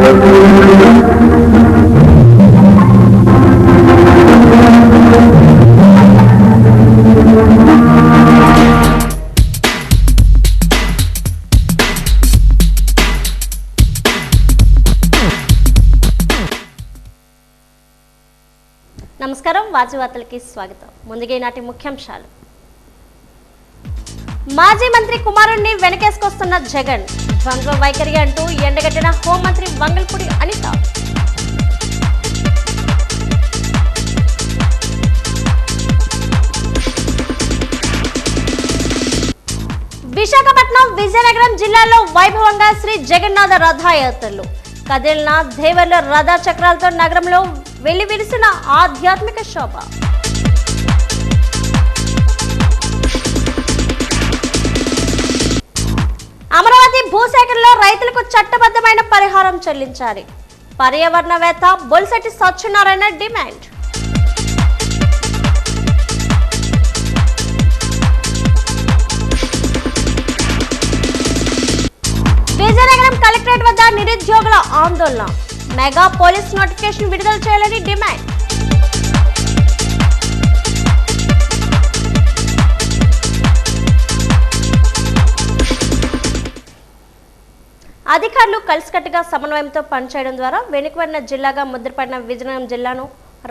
నమస్కారం వాజీ వార్తలకి స్వాగతం. ముందుగా ఈనాటి ముఖ్యాంశాలు. మాజీ మంత్రి కుమారుణ్ణి వెనకేసుకొస్తున్న జగన్, ద్వంద్వ వైఖరి అంటూ ఎండగట్టిన హోంమంత్రి వంగల్పూడి అనిత. విశాఖపట్నం, విజయనగరం జిల్లాలో వైభవంగా శ్రీ జగన్నాథ రథయాత్రలు. కదిలిన దేవర్ల రథ చక్రాలతో నగరంలో వెల్లివిరిసిన ఆధ్యాత్మిక శోభ. అమరావతి భూసేకరణలో రైతులకు చట్టబద్ధమైన పరిహారం చెల్లించాలి. పర్యావరణవేత్త బొలిశెట్టి సత్యనారాయణ డిమాండ్. విజయనగరం కలెక్టరేట్ వద్ద నిరుద్యోగుల ఆందోళన. మెగా పోలీస్ నోటిఫికేషన్ విడుదల చేయాలని డిమాండ్. అధికారులు కలిసికట్టుగా సమన్వయంతో పనిచేయడం ద్వారా వెనుకబడిన జిల్లాగా ముద్రపడిన విజయనగరం జిల్లాను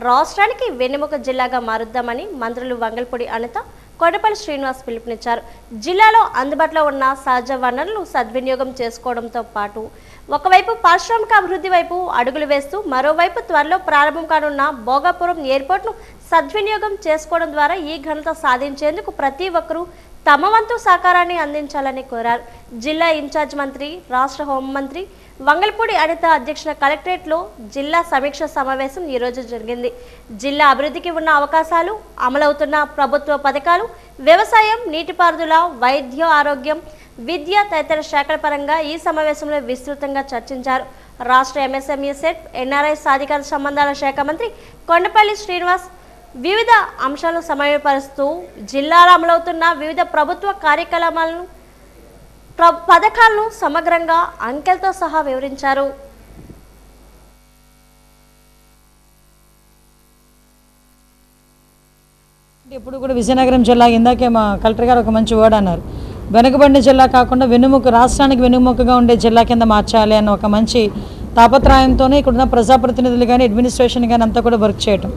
రాష్ట్రానికి వెన్నెముక జిల్లాగా మారుద్దామని మంత్రులు వంగల్పూడి అనిత, కొండపల్లి శ్రీనివాస్ పిలుపునిచ్చారు. జిల్లాలో అందుబాటులో ఉన్న సహజ వనరులు సద్వినియోగం చేసుకోవడంతో పాటు ఒకవైపు పారిశ్రామిక అభివృద్ధి వైపు అడుగులు వేస్తూ మరోవైపు త్వరలో ప్రారంభం కానున్న భోగాపురం ఎయిర్పోర్ట్ను సద్వినియోగం చేసుకోవడం ద్వారా ఈ ఘనత సాధించేందుకు ప్రతి ఒక్కరూ తమ వంతు సహకారాన్ని అందించాలని కోరారు. జిల్లా ఇన్ఛార్జ్ మంత్రి, రాష్ట్ర హోంమంత్రి వంగల్పూడి అనిత అధ్యక్షన కలెక్టరేట్లో జిల్లా సమీక్ష సమావేశం ఈరోజు జరిగింది. జిల్లా అభివృద్ధికి ఉన్న అవకాశాలు, అమలవుతున్న ప్రభుత్వ పథకాలు, వ్యవసాయం, నీటిపారుదల, వైద్య ఆరోగ్యం, విద్య తదితర శాఖల పరంగా ఈ సమావేశంలో విస్తృతంగా చర్చించారు. రాష్ట్ర ఎంఎస్ఎంఈ సెట్, ఎన్ఆర్ఐ సాధికార సంబంధాల శాఖ మంత్రి కొండపల్లి శ్రీనివాస్ వివిధ అంశాలను సమన్వయపరుస్తూ జిల్లాలో అమలవుతున్న వివిధ ప్రభుత్వ కార్యక్రమాలను, పథకాలను సమగ్రంగా అంకెలతో సహా వివరించారు. ఇప్పుడు కూడా విజయనగరం జిల్లా ఇందాకే మా కలెక్టర్ గారు ఒక మంచి వర్డ్ అన్నారు. వెనుకబడిన జిల్లా కాకుండా వెన్నుముక, రాష్ట్రానికి వెన్నుముకగా ఉండే జిల్లా కింద మార్చాలి అన్న ఒక మంచి తాపత్రయంతోనే ఇక్కడున్న ప్రజాప్రతినిధులు కానీ అడ్మినిస్ట్రేషన్ కానీ అంతా కూడా వర్క్ చేయటం,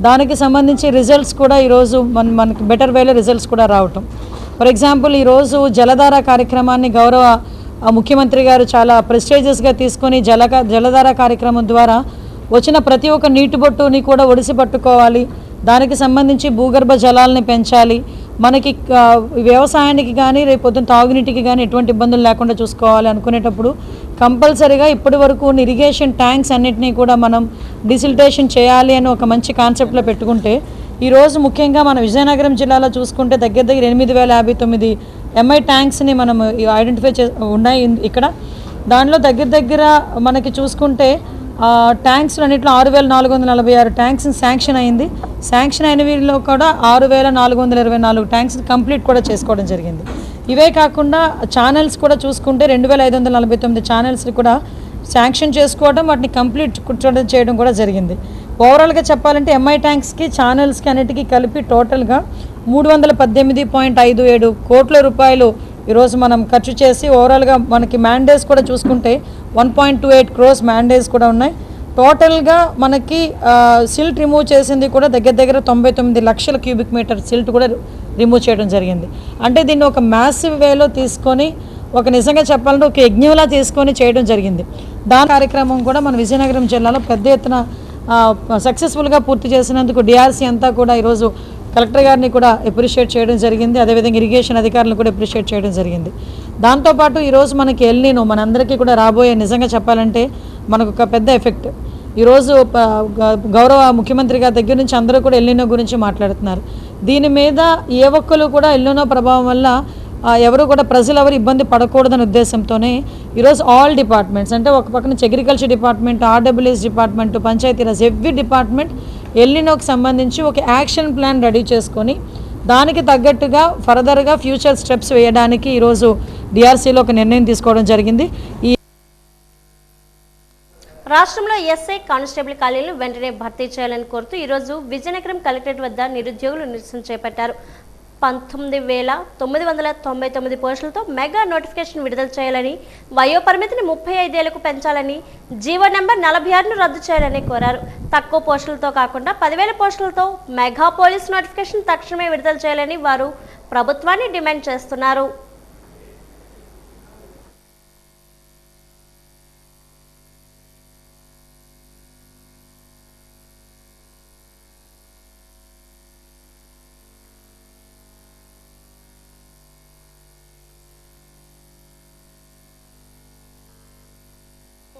దానికి సంబంధించి రిజల్ట్స్ కూడా ఈరోజు మనకి బెటర్ వేలో రిజల్ట్స్ కూడా రావటం. ఫర్ ఎగ్జాంపుల్ ఈరోజు జలధార కార్యక్రమాన్ని గౌరవ ముఖ్యమంత్రి గారు చాలా ప్రెస్టేజియస్గా తీసుకొని జలధార కార్యక్రమం ద్వారా వచ్చిన ప్రతి ఒక్క నీటి బొట్టుని కూడా ఒడిసి పట్టుకోవాలి, దానికి సంబంధించి భూగర్భ జలాలని పెంచాలి, మనకి వ్యవసాయానికి కానీ రేపు పొద్దున్న తాగునీటికి కానీ ఎటువంటి ఇబ్బందులు లేకుండా చూసుకోవాలి అనుకునేటప్పుడు కంపల్సరీగా ఇప్పటి వరకు ఇరిగేషన్ ట్యాంక్స్ అన్నింటినీ కూడా మనం డిసిల్టేషన్ చేయాలి అని ఒక మంచి కాన్సెప్ట్లో పెట్టుకుంటే ఈరోజు ముఖ్యంగా మన విజయనగరం జిల్లాలో చూసుకుంటే దగ్గర 8,059 ఎంఐ ట్యాంక్స్ని మనం ఐడెంటిఫై ఉన్నాయి ఇక్కడ. దానిలో దగ్గర మనకి చూసుకుంటే ట్యాంక్స్ అన్నింటిలో 6,446 ట్యాంక్స్ శాంక్షన్ అయింది. శాంక్షన్ అయిన వీరిలో కూడా 6,424 ట్యాంక్స్ కంప్లీట్ కూడా చేసుకోవడం జరిగింది. ఇవే కాకుండా ఛానల్స్ కూడా చూసుకుంటే 2,549 ఛానల్స్ని కూడా శాంక్షన్ చేసుకోవడం, వాటిని కంప్లీట్ చేయడం కూడా జరిగింది. ఓవరాల్గా చెప్పాలంటే ఎంఐ ట్యాంక్స్కి, ఛానల్స్కి అన్నిటికీ కలిపి టోటల్గా 318.57 కోట్ల రూపాయలు ఈరోజు మనం ఖర్చు చేసి ఓవరాల్గా మనకి మ్యాండేస్ కూడా చూసుకుంటే 1.28 crores మ్యాండేస్ కూడా ఉన్నాయి. టోటల్గా మనకి సిల్ట్ రిమూవ్ చేసింది కూడా దగ్గర 99 లక్షల క్యూబిక్ మీటర్ సిల్ట్ కూడా రిమూవ్ చేయడం జరిగింది. అంటే దీన్ని ఒక మ్యాసివ్ వేలో తీసుకొని ఒక నిజంగా చెప్పాలంటే ఒక యజ్ఞంలా తీసుకొని చేయడం జరిగింది. దాని కార్యక్రమం కూడా మన విజయనగరం జిల్లాలో పెద్ద ఎత్తున సక్సెస్ఫుల్గా పూర్తి చేసినందుకు డిఆర్సీ అంతా కూడా ఈరోజు కలెక్టర్ గారిని కూడా అప్రిషియేట్ చేయడం జరిగింది. అదేవిధంగా ఇరిగేషన్ అధికారులను కూడా అప్రిషియేట్ చేయడం జరిగింది. దాంతోపాటు ఈరోజు మనకి ఎల్నినో మనందరికీ కూడా రాబోయే నిజంగా చెప్పాలంటే మనకు ఒక పెద్ద ఎఫెక్ట్. ఈరోజు గౌరవ ముఖ్యమంత్రి గారి దగ్గర నుంచి అందరూ కూడా ఎల్నినో గురించి మాట్లాడుతున్నారు. దీని మీద ఏ ఒక్కరు కూడా ఎల్నినో ప్రభావం వల్ల ఎవరు కూడా ప్రజలు ఎవరు ఇబ్బంది పడకూడదనే ఉద్దేశంతోనే ఈరోజు ఆల్ డిపార్ట్మెంట్స్ అంటే ఒక పక్కన agriculture department, RWS department, Panchayati Raj every department ఎల్నినోకి సంబంధించి ఒక యాక్షన్ ప్లాన్ రెడీ చేసుకొని దానికి తగ్గట్టుగా ఫర్దర్గా ఫ్యూచర్ స్టెప్స్ వేయడానికి ఈరోజు డిఆర్సీలో ఒక నిర్ణయం తీసుకోవడం జరిగింది. రాష్ట్రంలో ఎస్ఐ కానిస్టేబుల్ ఖాళీలను వెంటనే భర్తీ చేయాలని కోరుతూ ఈరోజు విజయనగరం కలెక్టరేట్ వద్ద నిరుద్యోగులు నిరసన చేపట్టారు. 19,999 పోస్టులతో మెగా నోటిఫికేషన్ విడుదల చేయాలని, వయోపరిమితిని 35 ఏళ్లకు పెంచాలని, జీవో నెంబర్ 46ను రద్దు చేయాలని కోరారు. తక్కువ పోస్టులతో కాకుండా 10,000 పోస్టులతో మెగా పోలీస్ నోటిఫికేషన్ తక్షణమే విడుదల చేయాలని వారు ప్రభుత్వాన్ని డిమాండ్ చేస్తున్నారు.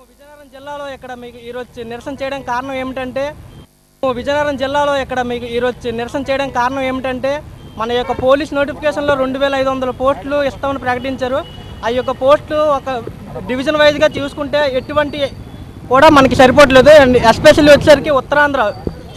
విజయనగరం జిల్లాలో ఇక్కడ మీకు ఈరోజు నిరసన చేయడం కారణం ఏమిటంటే మన యొక్క పోలీస్ నోటిఫికేషన్లో 2,500 పోస్టులు ఇస్తామని ప్రకటించారు. ఆ యొక్క పోస్టులు ఒక డివిజన్ వైజ్గా చూసుకుంటే ఎటువంటి కూడా మనకి సరిపోవట్లేదు. అండ్ ఎస్పెషల్లీ వచ్చేసరికి ఉత్తరాంధ్ర,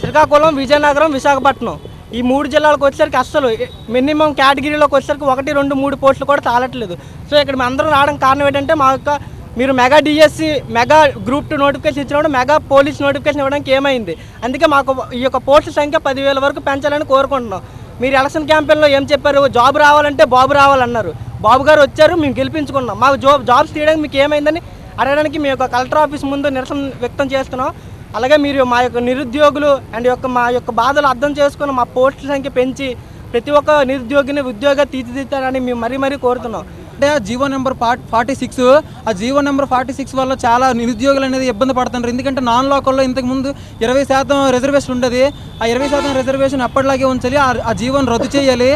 శ్రీకాకుళం, విజయనగరం, విశాఖపట్నం ఈ 3 జిల్లాలకు వచ్చేసరికి అస్సలు మినిమం కేటగిరీలోకి వచ్చేసరికి 1, 2, 3 పోస్టులు కూడా చాలట్లేదు. సో ఇక్కడ అందరం రావడం కారణం ఏంటంటే మా యొక్క మీరు mega DSC, mega group 2 notification ఇచ్చినప్పుడు మెగా పోలీస్ నోటిఫికేషన్ ఇవ్వడానికి ఏమైంది? అందుకే మాకు ఈ యొక్క పోస్టుల సంఖ్య 10,000 వరకు పెంచాలని కోరుకుంటున్నాం. మీరు ఎలక్షన్ క్యాంపెయిన్లో ఏం చెప్పారు? జాబ్ రావాలంటే బాబు రావాలన్నారు. బాబు గారు వచ్చారు, మేము గెలిపించుకున్నాం. మాకు జాబ్స్ తీయడానికి మీకు ఏమైందని అడగడానికి మీ యొక్క కలెక్టర్ ఆఫీస్ ముందు నిరసన వ్యక్తం చేస్తున్నాం. అలాగే మీరు మా యొక్క నిరుద్యోగులు అండ్ మా యొక్క బాధలు అర్థం చేసుకుని మా పోస్టుల సంఖ్య పెంచి ప్రతి ఒక్క నిరుద్యోగిని ఉద్యోగ తీర్చిదిద్దారని మేము మరీ కోరుతున్నాం. అంటే జీవో నెంబర్ 46, ఆ జీవో నెంబర్ 46 వల్ల చాలా నిరుద్యోగులు అనేది ఇబ్బంది పడుతున్నారు. ఎందుకంటే నాన్ లోకల్లో ఇంతకుముందు 20% రిజర్వేషన్ ఉండేది. ఆ 20% రిజర్వేషన్ అప్పటిలాగే ఉంచాలి. ఆ జీవోని రద్దు చేయాలి.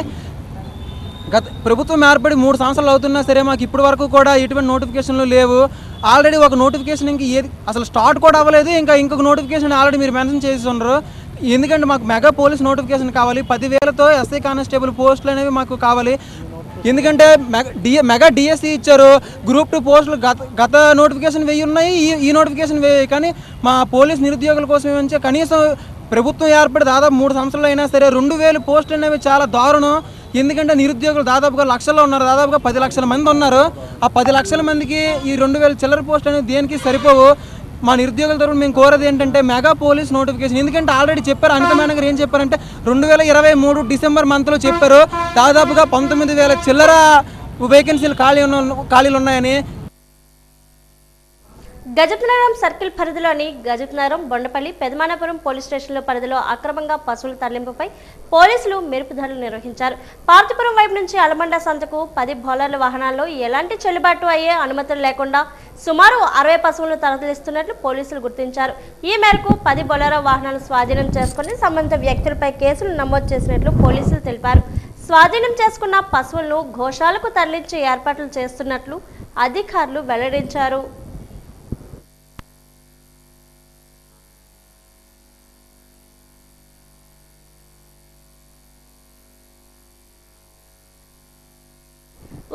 ప్రభుత్వం ఏర్పడి 3 సంవత్సరాలు అవుతున్నా సరే మాకు ఇప్పటి వరకు కూడా ఎటువంటి నోటిఫికేషన్లు లేవు. ఆల్రెడీ ఒక నోటిఫికేషన్ ఇంక ఏది అసలు స్టార్ట్ కూడా అవ్వలేదు. ఇంకొక నోటిఫికేషన్ ఆల్రెడీ మీరు మెన్షన్ చేసి ఉన్నారు. ఎందుకంటే మాకు మెగా పోలీస్ నోటిఫికేషన్ కావాలి. 10,000తో ఎస్ఐ కానిస్టేబుల్ పోస్టులు అనేవి మాకు కావాలి. ఎందుకంటే మెగా డిఎస్సి ఇచ్చారు. గ్రూప్ 2 పోస్టులు గత నోటిఫికేషన్ 1000 ఉన్నాయి, ఈ నోటిఫికేషన్ 1000. కానీ మా పోలీస్ నిరుద్యోగుల కోసం ఏమంటే కనీసం ప్రభుత్వం ఏర్పడి దాదాపు 3 సంవత్సరాలు అయినా సరే 2,000 పోస్టులు అనేవి చాలా దారుణం. ఎందుకంటే నిరుద్యోగులు దాదాపుగా లక్షల్లో ఉన్నారు. దాదాపుగా 10 లక్షల మంది ఉన్నారు. ఆ 10 లక్షల మందికి ఈ 2,000 చిల్లర పోస్టులు అనేవి దేనికి సరిపోవు. మా నిరుద్యోగుల తరఫున మేము కోరేది ఏంటంటే మెగా పోలీస్ నోటిఫికేషన్. ఎందుకంటే ఆల్రెడీ చెప్పారు, అనిత మేనగర్ ఏం చెప్పారంటే 2023 డిసెంబర్ మంత్లో చెప్పారు దాదాపుగా 19,000 చిల్లర వేకెన్సీలు ఖాళీలు ఉన్నాయని. గజపతినగరం సర్కిల్ పరిధిలోని గజపతినగరం, బొండపల్లి, పెదమానపురం పోలీస్ స్టేషన్ల పరిధిలో అక్రమంగా పశువుల తరలింపుపై పోలీసులు మెరుపు దాడులు నిర్వహించారు. పార్తీపురం వైపు నుంచి అలమండ సంతకు 10 బౌలర్ల వాహనాల్లో ఎలాంటి చెల్లుబాటు అయ్యే అనుమతులు లేకుండా సుమారు 60 పశువులను తరలిస్తున్నట్లు పోలీసులు గుర్తించారు. ఈ మేరకు 10 బౌలర్ల వాహనాలను స్వాధీనం చేసుకుని సంబంధిత వ్యక్తులపై కేసులు నమోదు చేసినట్లు పోలీసులు తెలిపారు. స్వాధీనం చేసుకున్న పశువులను ఘోషాలకు తరలించే ఏర్పాట్లు చేస్తున్నట్లు అధికారులు వెల్లడించారు.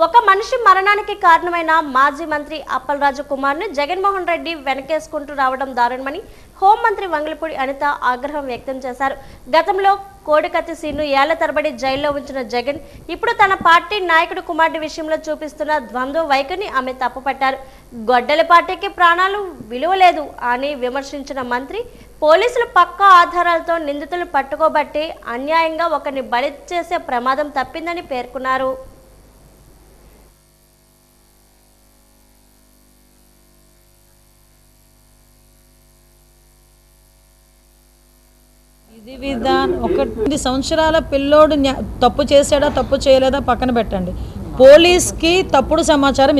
ఒక మనిషి మరణానికి కారణమైన మాజీ మంత్రి అప్పలరాజు కుమార్ను జగన్మోహన్ రెడ్డి వెనకేసుకుంటూ రావడం దారుణమని హోంమంత్రి వంగలపూడి అనిత ఆగ్రహం వ్యక్తం చేశారు. గతంలో కోడికత్తి సీన్ను ఏళ్ల తరబడి జైల్లో ఉంచిన జగన్ ఇప్పుడు తన పార్టీ నాయకుడు కుమారుడి విషయంలో చూపిస్తున్న ద్వంద్వ వైఖరిని ఆమె తప్పుపట్టారు. గొడ్డలి పార్టీకి ప్రాణాలు విలువ లేదు అని విమర్శించిన మంత్రి పోలీసులు పక్కా ఆధారాలతో నిందితులు పట్టుకోబట్టి అన్యాయంగా ఒకరిని బలి చేసే ప్రమాదం తప్పిందని పేర్కొన్నారు. విధి విధానం 1 సంవత్సరాల పిల్లోడు తప్పు చేశాడా తప్పు చేయలేదా పక్కన పెట్టండి. పోలీస్కి తప్పుడు సమాచారం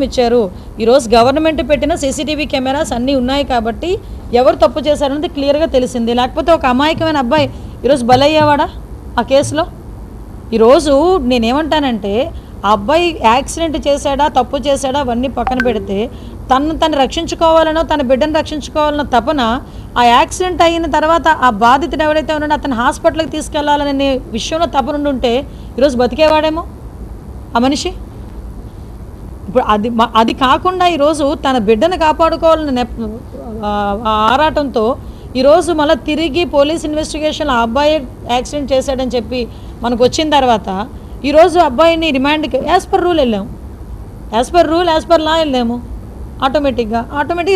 ఇచ్చారు. ఈరోజు గవర్నమెంట్ పెట్టిన సీసీటీవీ కెమెరాస్ అన్నీ ఉన్నాయి కాబట్టి ఎవరు తప్పు చేశారనేది క్లియర్గా తెలిసింది. లేకపోతే ఒక అమాయకమైన అబ్బాయి ఈరోజు బలయ్యేవాడా ఆ కేసులో? ఈరోజు నేనేమంటానంటే ఆ అబ్బాయి యాక్సిడెంట్ చేశాడా తప్పు చేశాడా అవన్నీ పక్కన పెడితే తను రక్షించుకోవాలనో తన బిడ్డను రక్షించుకోవాలనో తపన ఆ యాక్సిడెంట్ అయిన తర్వాత ఆ బాధితుడు ఎవరైతే ఉన్నాడో అతను హాస్పిటల్కి తీసుకెళ్లాలనే విషయంలో తపనుండి ఉంటే ఈరోజు బతికేవాడేమో ఆ మనిషి. ఇప్పుడు అది కాకుండా ఈరోజు తన బిడ్డను కాపాడుకోవాలనే ఆరాటంతో ఈరోజు మళ్ళీ తిరిగి పోలీస్ ఇన్వెస్టిగేషన్ ఆ అబ్బాయి యాక్సిడెంట్ చేశాడని చెప్పి మనకు వచ్చిన తర్వాత ఈరోజు అబ్బాయిని రిమాండ్కి యాజ్ పర్ రూల్ వెళ్ళాం. As per rule as per law వెళ్ళాము, ఆటోమేటిక్గా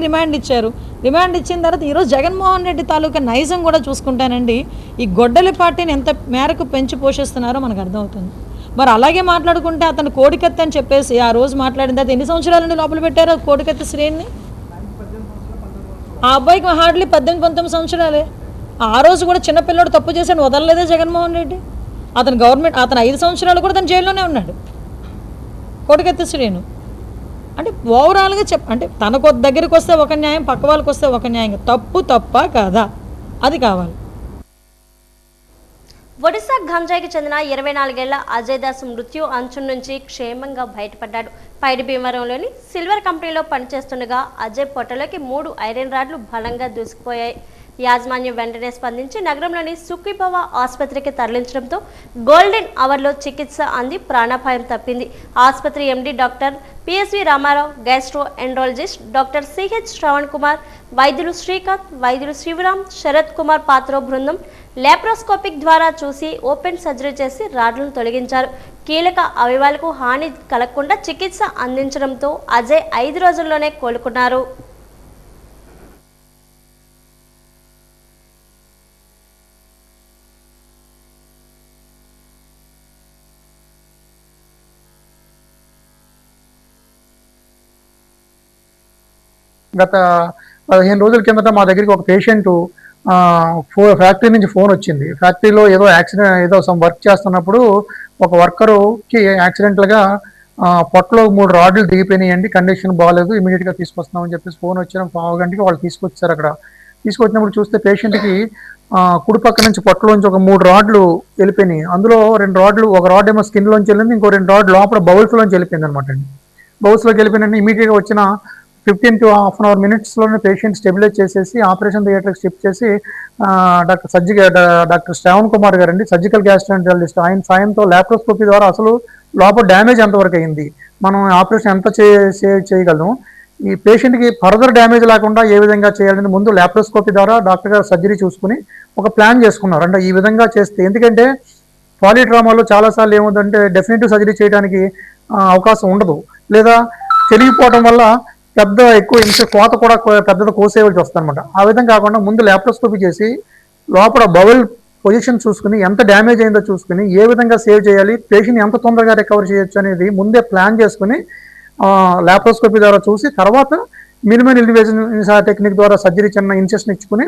రిమాండ్ ఇచ్చారు. రిమాండ్ ఇచ్చిన తర్వాత ఈరోజు జగన్మోహన్ రెడ్డి తాలూకా నైజం కూడా చూసుకుంటానండి, ఈ గొడ్డలి పార్టీని ఎంత మేరకు పెంచి పోషిస్తున్నారో మనకు అర్థమవుతుంది. మరి అలాగే మాట్లాడుకుంటే అతను కోడికత్తి అని చెప్పేసి ఆ రోజు మాట్లాడిన తర్వాత ఎన్ని సంవత్సరాల నుండి లోపల పెట్టారో కోడికత్తి శ్రేణిని? ఆ అబ్బాయికి హార్డ్లీ 18-19 సంవత్సరాలే. ఆ రోజు కూడా చిన్నపిల్లడు తప్పు చేశాను వదలలేదే జగన్మోహన్ రెడ్డి. అతను 5 సంవత్సరాలు కూడా తను జైల్లోనే ఉన్నాడు కోడికత్తి శ్రేణు. అంటే ఓవరాల్గా అంటే తనకు దగ్గరికి వస్తే ఒక న్యాయం, పక్క వాళ్ళకి వస్తే ఒక న్యాయం. తప్ప కాదా అది కావాలి. ఒడిశా గంజాయికి చెందిన 24 ఏళ్ల అజయ్ దాస్ మృత్యు అంచు నుంచి క్షేమంగా బయటపడ్డాడు. పైడి భీమవరంలోని సిల్వర్ కంపెనీలో పనిచేస్తుండగా అజయ్ పొట్టలోకి 3 ఐరన్ రాడ్లు బలంగా దూసుకుపోయాయి. యాజమాన్యం వెంటనే స్పందించి నగరంలోని సుఖీభవ ఆసుపత్రికి తరలించడంతో గోల్డెన్ అవర్లో చికిత్స అంది ప్రాణాపాయం తప్పింది. ఆసుపత్రి MD doctor PSV Ramarao, gastroenterologist doctor CH Shravan Kumar, వైద్యులు శ్రీకాంత్, వైద్యులు శివరామ్, శరత్ కుమార్ పాత్రో బృందం లాప్రోస్కోపిక్ ద్వారా చూసి ఓపెన్ సర్జరీ చేసి రాడ్లను తొలగించారు. కీలక అవయవాలకు హాని కలగకుండా చికిత్స అందించడంతో అజయ్ 5 రోజుల్లోనే కోలుకున్నారు. గత 15 రోజుల కిందట మా దగ్గరికి ఒక పేషెంట్ ఫ్యాక్టరీ నుంచి ఫోన్ వచ్చింది. ఫ్యాక్టరీలో ఏదో సమ్ వర్క్ చేస్తున్నప్పుడు ఒక వర్కరుకి యాక్సిడెంట్లుగా పొట్టలో 3 రాడ్లు దిగిపోయినాయండి, కండిషన్ బాగాలేదు, ఇమీడియట్గా తీసుకొస్తున్నామని చెప్పేసి ఫోన్ వచ్చిన 1/2 గంటకి వాళ్ళు తీసుకొచ్చారు. అక్కడ తీసుకొచ్చినప్పుడు చూస్తే పేషెంట్కి కుడి పక్క నుంచి పొట్టలోంచి ఒక 3 రాడ్లు వెళ్ళిపోయినాయి. అందులో 2 రాడ్లు, ఒక రాడ్ ఏమో స్కిన్లోంచి వెళ్ళింది, ఇంకో 2 రాడ్ లోపల బౌల్స్లోంచి వెళ్ళిపోయింది అనమాట అండి. బౌల్స్లోకి వెళ్ళిపోయినండి ఇమీడియట్గా వచ్చిన 15 to half an hour మినిట్స్లోనే పేషెంట్ స్టెబిలైజ్ చేసేసి ఆపరేషన్ థియేటర్కి షిఫ్ట్ చేసి డాక్టర్ శ్రవణ్ కుమార్ గారండి, సర్జికల్ గ్యాస్ట్రోఎంటరాలజిస్ట్, ఆయన సాయంతో లాప్రోస్కోపీ ద్వారా అసలు లోపల డ్యామేజ్ ఎంతవరకు అయింది, మనం ఆపరేషన్ ఎంత చేయగలం, ఈ పేషెంట్కి ఫర్దర్ డ్యామేజ్ లేకుండా ఏ విధంగా చేయాలని ముందు లాప్రోస్కోపీ ద్వారా డాక్టర్ గారు సర్జరీ చూసుకుని ఒక ప్లాన్ చేసుకున్నారు. అంటే ఈ విధంగా చేస్తే, ఎందుకంటే పాలిట్రామాలో చాలాసార్లు ఏముందంటే డెఫినెటివ్ సర్జరీ చేయడానికి అవకాశం ఉండదు, లేదా తెలియకపోవడం వల్ల ఎక్కువ కోత కూడా పెద్దది కోసేయవలసి వస్తుంది అనమాట. ఆ విధంగా కాకుండా ముందు లాప్రోస్కోపీ చేసి లోపల బౌల్ పొజిషన్ చూసుకుని ఎంత డ్యామేజ్ అయిందో చూసుకుని ఏ విధంగా సేవ్ చేయాలి, పేషెంట్ ఎంత తొందరగా రికవర్ చేయొచ్చు అనేది ముందే ప్లాన్ చేసుకుని లాప్రోస్కోపీ ద్వారా చూసి తర్వాత మినిమం ఇన్వేజివ్ టెక్నిక్ ద్వారా చిన్న ఇన్సెషన్ ఇచ్చుకుని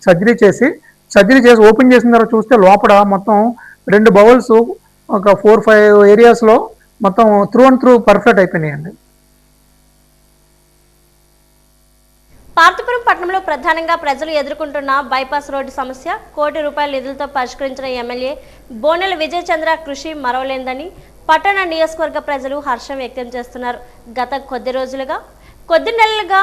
సర్జరీ చేసి ఓపెన్ చేసిన తర్వాత చూస్తే లోపల మొత్తం 2 బౌల్స్ ఒక 4-5 ఏరియాస్లో మొత్తం త్రూ అండ్ త్రూ పర్ఫెక్ట్ అయిపోయినాయండి. పార్తీపురం పట్టణంలో ప్రధానంగా ప్రజలు ఎదుర్కొంటున్న బైపాస్ రోడ్డు సమస్య ₹1 కోటి నిధులతో పరిష్కరించిన ఎమ్మెల్యే బోనెల విజయ్ చంద్ర కృషి మరవలేందని పట్టణ నియోజకవర్గ ప్రజలు హర్షం వ్యక్తం చేస్తున్నారు. గత కొద్ది నెలలుగా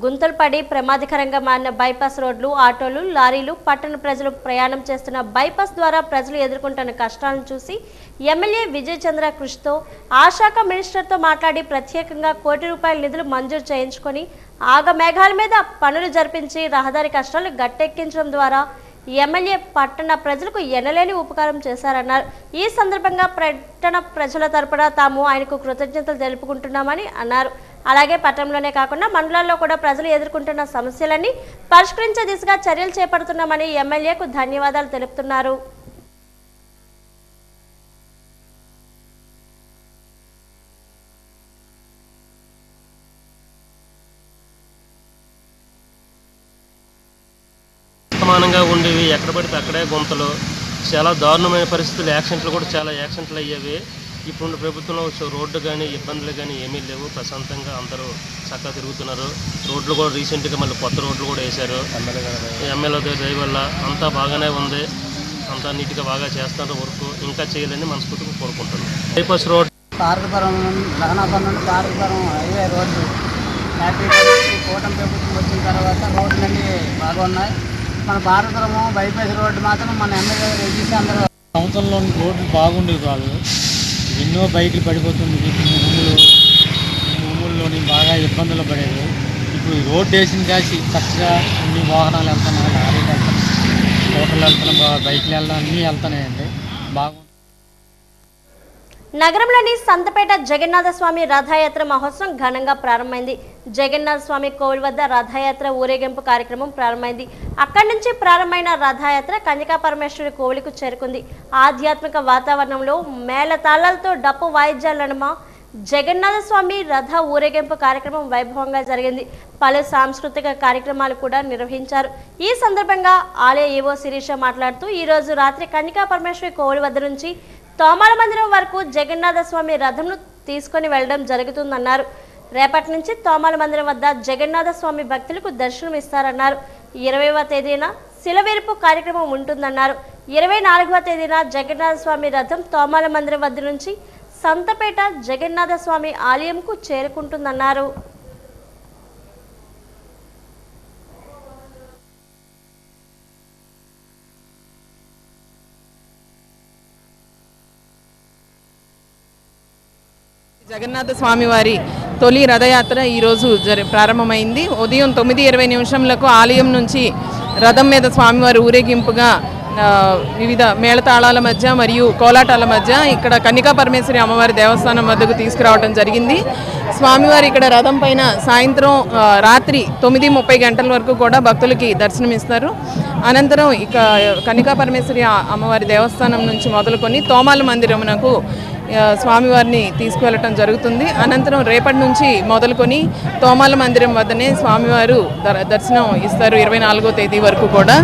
గుంతలు పడి ప్రమాదకరంగా మారిన బైపాస్ రోడ్లు, ఆటోలు, లారీలు, పట్టణ ప్రజలు ప్రయాణం చేస్తున్న బైపాస్ ద్వారా ప్రజలు ఎదుర్కొంటున్న కష్టాలను చూసి ఎమ్మెల్యే విజయ్ చంద్ర కృషితో ఆ శాఖ మినిస్టర్తో మాట్లాడి ప్రత్యేకంగా ₹1 కోటి నిధులు మంజూరు చేయించుకొని ఆగమేఘాల మీద పనులు జరిపించి రహదారి కష్టాలు గట్టెక్కించడం ద్వారా ఎమ్మెల్యే పట్టణ ప్రజలకు ఎనలేని ఉపకారం చేశారన్నారు. ఈ సందర్భంగా పట్టణ ప్రజల తరపున తాము ఆయనకు కృతజ్ఞతలు తెలుపుకుంటున్నామని అన్నారు. అలాగే పట్టణంలోనే కాకుండా మండలాల్లో కూడా ప్రజలు ఎదుర్కొంటున్న సమస్యలన్నీ పరిష్కరించే దిశగా చర్యలు చేపడుతున్నామని ఎమ్మెల్యేకు ధన్యవాదాలు తెలుపుతున్నారు. సమానంగా ఉండేవి, ఎక్కడ పడితే అక్కడే గుంతలు, చాలా దారుణమైన పరిస్థితులు, యాక్సిడెంట్లు కూడా చాలా యాక్సిడెంట్లు అయ్యేవి. ఇప్పుడు ప్రభుత్వంలో రోడ్డు కానీ ఇబ్బందులు కానీ ఏమీ లేవు, ప్రశాంతంగా అందరూ చక్కగా తిరుగుతున్నారు. రోడ్లు కూడా రీసెంట్గా మళ్ళీ కొత్త రోడ్లు కూడా వేశారు ఎమ్మెల్యే దయ వల్ల. అంతా బాగానే ఉంది, అంతా నీట్గా బాగా చేస్తారు వర్క్, ఇంకా చేయాలని మనస్ఫూర్తిగా కోరుకుంటున్నాను. బైపాస్ రోడ్ పార్వతీపురం లహనాపురం నుండి పార్వతీపురం హైవే రోడ్డు కూటమి ప్రభుత్వం వచ్చిన తర్వాత రోడ్లన్నీ బాగున్నాయి. మన పార్వతీపురం బైపాస్ రోడ్డు మాత్రం మన ఎమ్మెల్యే రెడ్డి అందరూ సంవత్సరంలో రోడ్లు బాగుండేవి కాదు, ఎన్నో బైకులు పడిపోతుంది, భూముల్లోని బాగా ఇబ్బందులు పడేది. ఇప్పుడు రోడ్డు వేసిన కాసి చక్కగా అన్ని వాహనాలు వెళ్తున్నాయి, లారీలు వెళ్తున్నాయి, స్కూటర్లు వెళ్తున్నాయి, బైకులు వెళ్తాం, అన్నీ వెళ్తున్నాయండి, బాగుంది. నగరంలోని సంతపేట జగన్నాథ స్వామి రథయాత్ర మహోత్సవం ఘనంగా ప్రారంభమైంది. జగన్నాథ స్వామి కోవిల్ వద్ద రథయాత్ర ఊరేగింపు కార్యక్రమం ప్రారంభమైంది. అక్కడి నుంచి ప్రారంభమైన రథయాత్ర కన్యకా పరమేశ్వరి కోవిలకు చేరుకుంది. ఆధ్యాత్మిక వాతావరణంలో మేళతాళాలతో డప్పు వాయిద్యాల నడుమ జగన్నాథ స్వామి రథ ఊరేగింపు కార్యక్రమం వైభవంగా జరిగింది. పలు సాంస్కృతిక కార్యక్రమాలు కూడా నిర్వహించారు. ఈ సందర్భంగా ఆలయ ఈవో శిరీష మాట్లాడుతూ ఈ రోజు రాత్రి కన్యకా పరమేశ్వరి కోవిల్ వద్ద నుంచి తోమాల మందిరం వరకు జగన్నాథ స్వామి రథంను తీసుకొని వెళ్లడం జరుగుతుందన్నారు. రేపటి నుంచి తోమాల మందిరం వద్ద జగన్నాథ స్వామి భక్తులకు దర్శనం ఇస్తారన్నారు. 20వ తేదీన శిలవేర్పు కార్యక్రమం ఉంటుందన్నారు. 24వ తేదీన జగన్నాథ స్వామి రథం తోమాల మందిరం వద్ద నుంచి సంతపేట జగన్నాథ స్వామి ఆలయంకు చేరుకుంటుందన్నారు. జగన్నాథ స్వామివారి తొలి రథయాత్ర ఈరోజు ప్రారంభమైంది. ఉదయం 9:20 ఆలయం నుంచి రథం మీద స్వామివారి ఊరేగింపుగా వివిధ మేళతాళాల మధ్య మరియు కోలాటాల మధ్య ఇక్కడ కన్యకా పరమేశ్వరి అమ్మవారి దేవస్థానం వద్దకు తీసుకురావడం జరిగింది. స్వామివారి ఇక్కడ రథం పైన సాయంత్రం రాత్రి 9:30 గంటల వరకు కూడా భక్తులకి దర్శనమిస్తారు. అనంతరం ఇక కన్యకా పరమేశ్వరి అమ్మవారి దేవస్థానం నుంచి మొదలుకొని తోమాల మందిరమునకు స్వామివారిని తీసుకువెళ్ళటం జరుగుతుంది. అనంతరం రేపటి నుంచి మొదలుకొని తోమాల మందిరం వద్దనే స్వామివారు దర్శనం ఇస్తారు. 24వ తేదీ వరకు కూడా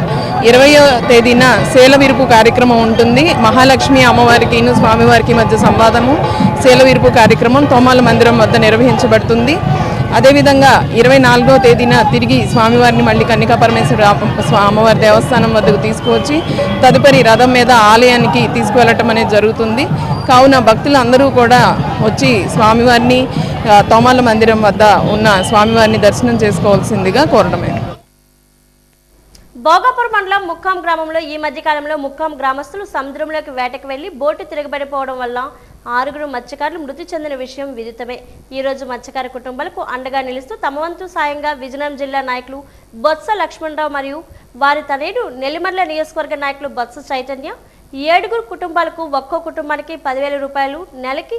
20వ తేదీన శీలవిరుపు కార్యక్రమం ఉంటుంది. మహాలక్ష్మి అమ్మవారికి స్వామివారికి మధ్య సంవాదము శీలవిరుపు కార్యక్రమం తోమాల మందిరం వద్ద నిర్వహించబడుతుంది. అదేవిధంగా 24వ తేదీన తిరిగి స్వామివారిని మళ్ళీ కన్యకా పరమేశ్వరి అమ్మవారి దేవస్థానం వద్దకు తీసుకువచ్చి తదుపరి రథం మీద ఆలయానికి తీసుకువెళ్ళటం అనేది జరుగుతుంది. కావున భక్తులు అందరూ కూడా వచ్చి స్వామివారిని తోమాల మందిరం వద్ద ఉన్న స్వామివారిని దర్శనం చేసుకోవాల్సిందిగా కోరడమే. భోగాపూర్ మండలం ముక్కాం గ్రామంలో ఈ మధ్య కాలంలో ముక్కాం గ్రామస్తులు సముద్రంలోకి వేటకు వెళ్లి బోటు తిరగబడిపోవడం వల్ల 6 మత్స్యకారులు మృతి చెందిన విషయం విదితమే. ఈ రోజు మత్స్యకార కుటుంబాలకు అండగా నిలుస్తూ తమ వంతు సాయంగా విజయనగరం జిల్లా నాయకులు బొత్స లక్ష్మణరావు మరియు వారి తనయుడు నెల్లిమర్ల నియోజకవర్గ నాయకులు బొత్స చైతన్య 7 కుటుంబాలకు ఒక్కో కుటుంబానికి 10,000 రూపాయలు నెలకి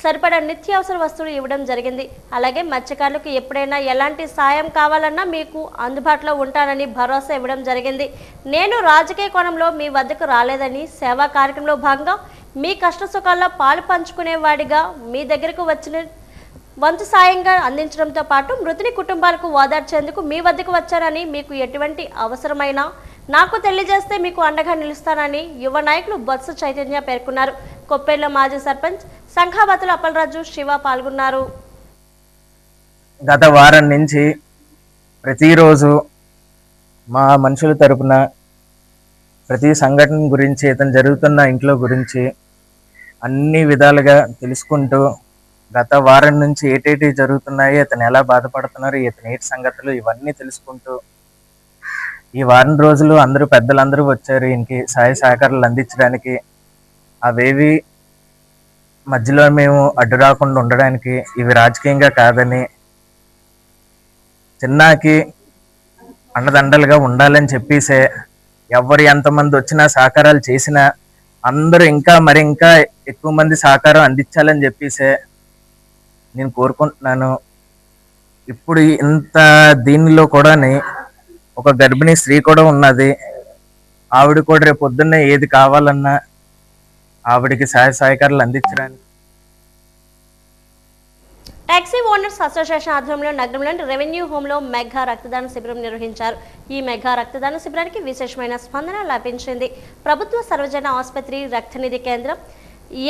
సరిపడా నిత్యావసర వస్తువులు ఇవ్వడం జరిగింది. అలాగే మత్స్యకారులకు ఎప్పుడైనా ఎలాంటి సాయం కావాలన్నా మీకు అందుబాటులో ఉంటానని భరోసా ఇవ్వడం జరిగింది. నేను రాజకీయ కోణంలో మీ వద్దకు రాలేదని సేవా కార్యక్రమంలో భాగంగా మీ కష్ట సుఖాల్లో పాలు పంచుకునేవాడిగా మీ దగ్గరకు వచ్చిన వంతు సాయంగా అందించడంతో పాటు మృతుని కుటుంబాలకు ఓదార్చేందుకు మీ వద్దకు వచ్చానని మీకు ఎటువంటి అవసరమైనా నాకు తెలియజేస్తే మీకు అండగా నిలుస్తానని యువ నాయకులు బొత్స చైతన్య పేర్కొన్నారు. కొప్పేళ్ల మాజీ సర్పంచ్ సంఘావతుల అప్పలరాజు శివ పాల్గొన్నారు. గత వారం నుంచి ప్రతిరోజు మా మనుషుల తరపున ప్రతి సంఘటన గురించి ఇతను జరుగుతున్న ఇంట్లో గురించి అన్ని విధాలుగా తెలుసుకుంటూ గత వారం నుంచి ఏటేటి జరుగుతున్నాయి, ఇతను ఎలా బాధపడుతున్నారు, ఇతను ఏటి సంగతులు ఇవన్నీ తెలుసుకుంటూ ఈ వారం రోజులు అందరూ పెద్దలందరూ వచ్చారు ఈయనకి సహాయ సహకారాలు అందించడానికి. అవేవి మధ్యలో మేము అడ్డు రాకుండా ఉండడానికి ఇవి రాజకీయంగా కాదని చిన్నాకి అండదండలుగా ఉండాలని చెప్పేసే ఎవరు ఎంతమంది వచ్చినా సహకారాలు చేసినా అందరూ ఇంకా మరి ఇంకా ఎక్కువ మంది సహకారం అందించాలని చెప్పేసే నేను కోరుకుంటున్నాను. ఇప్పుడు ఇంత దీనిలో కూడా ఒక గర్భిణీ స్త్రీ కూడా ఉన్నది. ఆవిడ కూడా రేపు పొద్దున్నే ఏది కావాలన్నా ఆవిడకి సహాయ సహకారాలు అందించడానికి టాక్సీ ఓనర్స్ అసోసియేషన్ ఆధ్వర్యంలో నగరంలోని రెవెన్యూ హోంలో మెగా రక్తదాన శిబిరం నిర్వహించారు. ఈ మెగా రక్తదాన శిబిరానికి విశేషమైన స్పందన లభించింది. ప్రభుత్వ సర్వజన ఆసుపత్రి రక్తనిధి కేంద్రం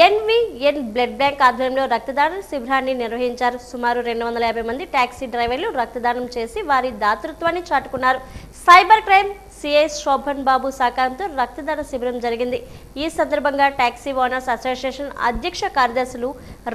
ఎన్విఎన్ బ్లడ్ బ్యాంక్ ఆధ్వర్యంలో రక్తదాన శిబిరాన్ని నిర్వహించారు. సుమారు 250 మంది టాక్సీ డ్రైవర్లు రక్తదానం చేసి వారి దాతృత్వాన్ని చాటుకున్నారు. సైబర్ క్రైమ్ సిఐ శోభన్ బాబు సహకారంతో రక్తదాన శిబిరం జరిగింది. ఈ సందర్భంగా టాక్సీ ఓనర్స్ అసోసియేషన్ అధ్యక్ష కార్యదర్శులు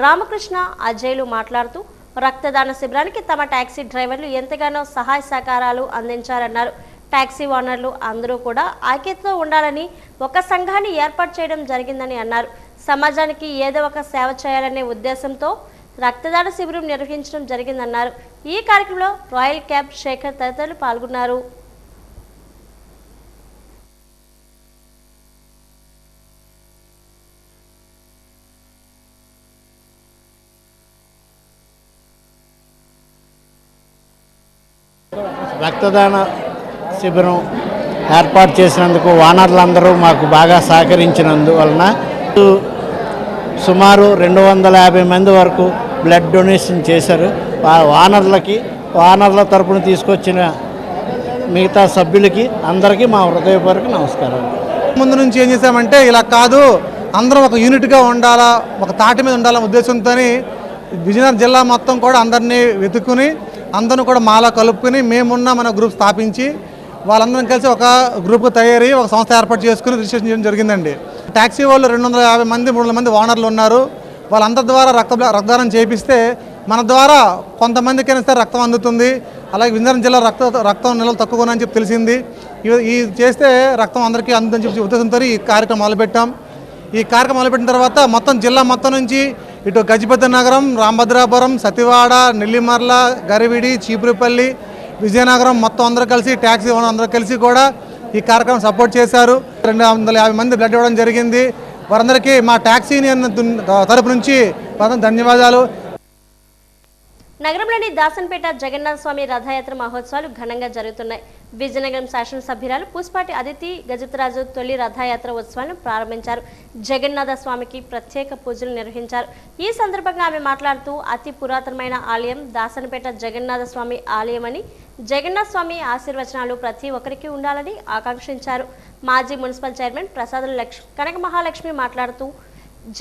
రామకృష్ణ అజయ్లు మాట్లాడుతూ రక్తదాన శిబిరానికి తమ టాక్సీ డ్రైవర్లు ఎంతగానో సహాయ సహకారాలు అందించారన్నారు. టాక్సీ ఓనర్లు అందరూ కూడా ఐక్యతతో ఉండాలని ఒక సంఘాన్ని ఏర్పాటు చేయడం జరిగిందని అన్నారు. సమాజానికి ఏదో ఒక సేవ చేయాలనే ఉద్దేశంతో రక్తదాన శిబిరం నిర్వహించడం జరిగిందన్నారు. ఈ కార్యక్రమంలో రాయల్ క్యాబ్ శేఖర్ తదితరులు పాల్గొన్నారు. రక్తదాన శిబిరం ఏర్పాటు చేసినందుకు వానర్లందరూ మాకు బాగా సహకరించినందువలన సుమారు 250 మంది వరకు బ్లడ్ డొనేషన్ చేశారు. వానర్ల తరపున తీసుకొచ్చిన మిగతా సభ్యులకి అందరికీ మా హృదయపూర్వక నమస్కారాలు. ముందు నుంచి ఏం చేశామంటే ఇలా కాదు, అందరం ఒక యూనిట్గా ఉండాలా, ఒక తాటి మీద ఉండాలనే ఉద్దేశంతో విజయనగరం జిల్లా మొత్తం కూడా అందరినీ వెతుక్కుని అందరిని కూడా మాలో కలుపుకొని మేమున్న మన గ్రూప్ స్థాపించి వాళ్ళందరం కలిసి ఒక గ్రూప్ తయారీ ఒక సంస్థ ఏర్పాటు చేసుకుని రిజిస్ట్రేషన్ చేయడం జరిగిందండి. ట్యాక్సీ వాళ్ళు 250 మంది 300 మంది ఓనర్లు ఉన్నారు. వాళ్ళందరి ద్వారా రక్తదానం చేపిస్తే మన ద్వారా కొంతమందికైనా సరే రక్తం అందుతుంది. అలాగే విజయనగరం జిల్లా రక్తం నిల్వలు తక్కువ అని చెప్పి తెలిసింది. ఈ చేస్తే రక్తం అందరికీ అందుతుందని చెప్పి ఉద్దేశంతో ఈ కార్యక్రమం మొదలుపెట్టాం. ఈ కార్యక్రమం మొదలుపెట్టిన తర్వాత మొత్తం జిల్లా మొత్తం నుంచి ఇటు గజపతి నగరం, రామభద్రాపురం, సతివాడ, నెల్లిమర్ల, గరివిడి, చీపురుపల్లి, విజయనగరం మొత్తం అందరూ కలిసి ట్యాక్సీ ఓనర్ అందరూ కలిసి కూడా ఈ కార్యక్రమం సపోర్ట్ చేశారు. 250 మంది బ్లడ్ ఇవ్వడం జరిగింది. వారందరికీ మా ట్యాక్సీ యూనియన్ తరపు నుంచి ధన్యవాదాలు. నగరంలోని దాసన్పేట జగన్నాథ స్వామి రథయాత్ర మహోత్సవాలు ఘనంగా జరుగుతున్నాయి. విజయనగరం శాసనసభ్యురాలు పూసపాటి అదితి గజపతిరాజు తొలి రథయాత్ర ఉత్సవాలను ప్రారంభించారు. జగన్నాథ స్వామికి ప్రత్యేక పూజలు నిర్వహించారు. ఈ సందర్భంగా ఆమె మాట్లాడుతూ అతి పురాతనమైన ఆలయం దాసన్పేట జగన్నాథ స్వామి ఆలయం అని, జగన్నాథ స్వామి ఆశీర్వచనాలు ప్రతి ఒక్కరికి ఉండాలని ఆకాంక్షించారు. మాజీ మున్సిపల్ చైర్మన్ ప్రసాదుల కనక మహాలక్ష్మి మాట్లాడుతూ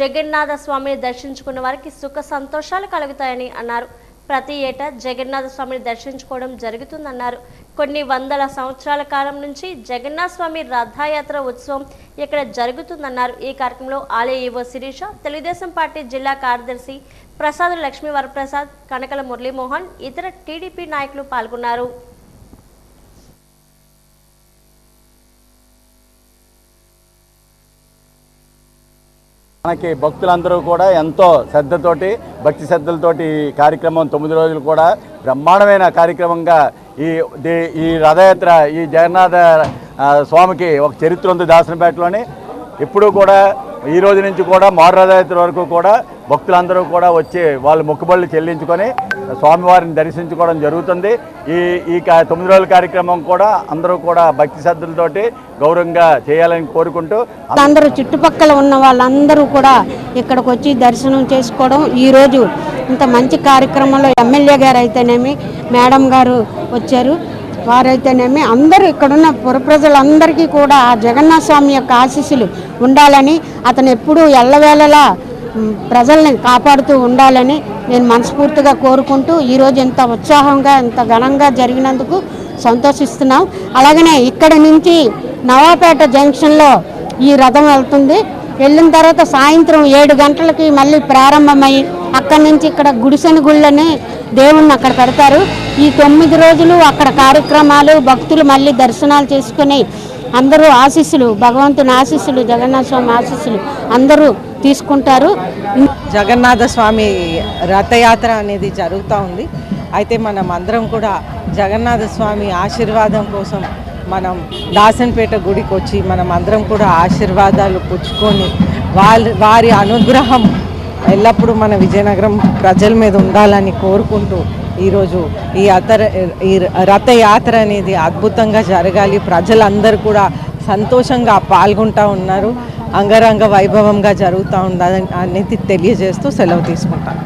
జగన్నాథ స్వామిని దర్శించుకున్న వారికి సుఖ సంతోషాలు కలుగుతాయని అన్నారు. ప్రతి ఏటా జగన్నాథ స్వామిని దర్శించుకోవడం జరుగుతుందన్నారు. కొన్ని వందల సంవత్సరాల కాలం నుంచి జగన్నాథ స్వామి రథయాత్ర ఉత్సవం ఇక్కడ జరుగుతుందన్నారు. ఈ కార్యక్రమంలో ఆలయ ఈవో శిరీష, తెలుగుదేశం పార్టీ జిల్లా కార్యదర్శి ప్రసాదుల లక్ష్మీ వరప్రసాద్, కనకల మురళీమోహన్, ఇతర టీడీపీ నాయకులు పాల్గొన్నారు. మనకి భక్తులందరూ కూడా ఎంతో శ్రద్ధతోటి భక్తి శ్రద్ధలతోటి ఈ కార్యక్రమం 9 రోజులు కూడా బ్రహ్మాండమైన కార్యక్రమంగా ఈ రథయాత్ర ఈ జగన్నాథ స్వామికి ఒక చరిత్ర ఉంది దాసనపేటలోని. ఎప్పుడూ కూడా ఈ రోజు నుంచి కూడా మారు రథయాత్ర వరకు కూడా భక్తులందరూ కూడా వచ్చి వాళ్ళు మొక్కుబడులు చెల్లించుకొని స్వామివారిని దర్శించుకోవడం జరుగుతుంది. ఈ 9 రోజుల కార్యక్రమం కూడా అందరూ కూడా భక్తి శ్రద్ధలతోటి గౌరవంగా చేయాలని కోరుకుంటూ అందరూ చుట్టుపక్కల ఉన్న వాళ్ళందరూ కూడా ఇక్కడికి వచ్చి దర్శనం చేసుకోవడం, ఈరోజు ఇంత మంచి కార్యక్రమంలో ఎమ్మెల్యే గారు అయితేనేమి, మేడం గారు వచ్చారు, వారైతేనేమి అందరూ ఇక్కడున్న పుర ప్రజలందరికీ కూడా ఆ జగన్నాథ స్వామి యొక్క ఆశీస్సులు ఉండాలని, అతను ఎప్పుడూ ఎల్లవేళలా ప్రజల్ని కాపాడుతూ ఉండాలని నేను మనస్ఫూర్తిగా కోరుకుంటూ ఈరోజు ఇంత ఉత్సాహంగా ఇంత ఘనంగా జరిగినందుకు సంతోషిస్తున్నాం. అలాగనే ఇక్కడి నుంచి నవాపేట జంక్షన్లో ఈ రథం వెళ్తుంది. వెళ్ళిన తర్వాత సాయంత్రం 7 గంటలకి మళ్ళీ ప్రారంభమై అక్కడి నుంచి ఇక్కడ గుడిసెని గుళ్ళని దేవుణ్ణి అక్కడ పెడతారు. ఈ 9 రోజులు అక్కడ కార్యక్రమాలు, భక్తులు మళ్ళీ దర్శనాలు చేసుకుని అందరూ ఆశీస్సులు, భగవంతుని ఆశీస్సులు, జగన్నాథ స్వామి ఆశీస్సులు అందరూ తీసుకుంటారు. జగన్నాథ స్వామి రథయాత్ర అనేది జరుగుతూ ఉంది. అయితే మనం అందరం కూడా జగన్నాథ స్వామి ఆశీర్వాదం కోసం మనం దాసన్పేట గుడికి వచ్చి మనం అందరం కూడా ఆశీర్వాదాలు పుచ్చుకొని వారి అనుగ్రహం ఎల్లప్పుడూ మన విజయనగరం ప్రజల మీద ఉండాలని కోరుకుంటూ ఈరోజు ఈ రథయాత్ర అనేది అద్భుతంగా జరగాలి, ప్రజలందరూ కూడా సంతోషంగా పాల్గొంటూ ఉన్నారు, అంగరంగ వైభవంగా జరుగుతూ ఉందని అనేది తెలియజేస్తూ సెలవు తీసుకుంటాను.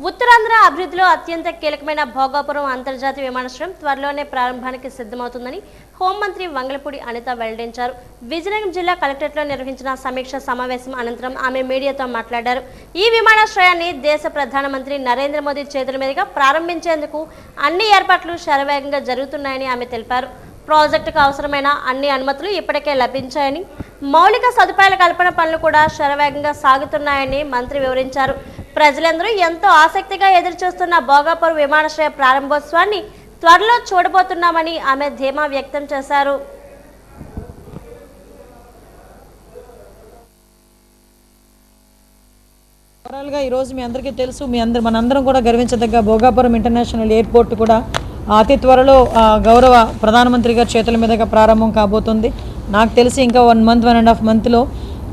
ఉత్తరాంధ్ర అభివృద్ధిలో అత్యంత కీలకమైన భోగాపురం అంతర్జాతీయ విమానాశ్రయం త్వరలోనే ప్రారంభానికి సిద్ధమవుతుందని హోంమంత్రి వంగలపూడి అనిత వెల్లడించారు. విజయనగరం జిల్లా కలెక్టరేట్లో నిర్వహించిన సమీక్ష సమావేశం అనంతరం ఆమె మీడియాతో మాట్లాడారు. ఈ విమానాశ్రయాన్ని దేశ ప్రధానమంత్రి నరేంద్ర మోదీ చేతుల మీదుగా ప్రారంభించేందుకు అన్ని ఏర్పాట్లు శరవేగంగా జరుగుతున్నాయని ఆమె తెలిపారు. ప్రాజెక్టుకు అవసరమైన అన్ని అనుమతులు ఇప్పటికే లభించాయని, మౌలిక సదుపాయాల కల్పన పనులు కూడా శరవేగంగా సాగుతున్నాయని మంత్రి వివరించారు. ప్రజలందరూ ఎంతో ఆసక్తిగా ఎదురుచూస్తున్న భోగాపురం విమానాశ్రయ ప్రారంభోత్సవాన్ని త్వరలో చూడబోతున్నామని ఆమె ధీమా వ్యక్తం చేశారు. ఓవరాల్గా ఈరోజు మీ అందరికీ తెలుసు, మనందరం కూడా గర్వించదగ్గ భోగాపురం ఇంటర్నేషనల్ ఎయిర్పోర్ట్ కూడా అతి త్వరలో గౌరవ ప్రధానమంత్రి గారి చేతుల మీదుగా ప్రారంభం కాబోతుంది. నాకు తెలిసి ఇంకా 1 మంత్ 1.5 మంత్లో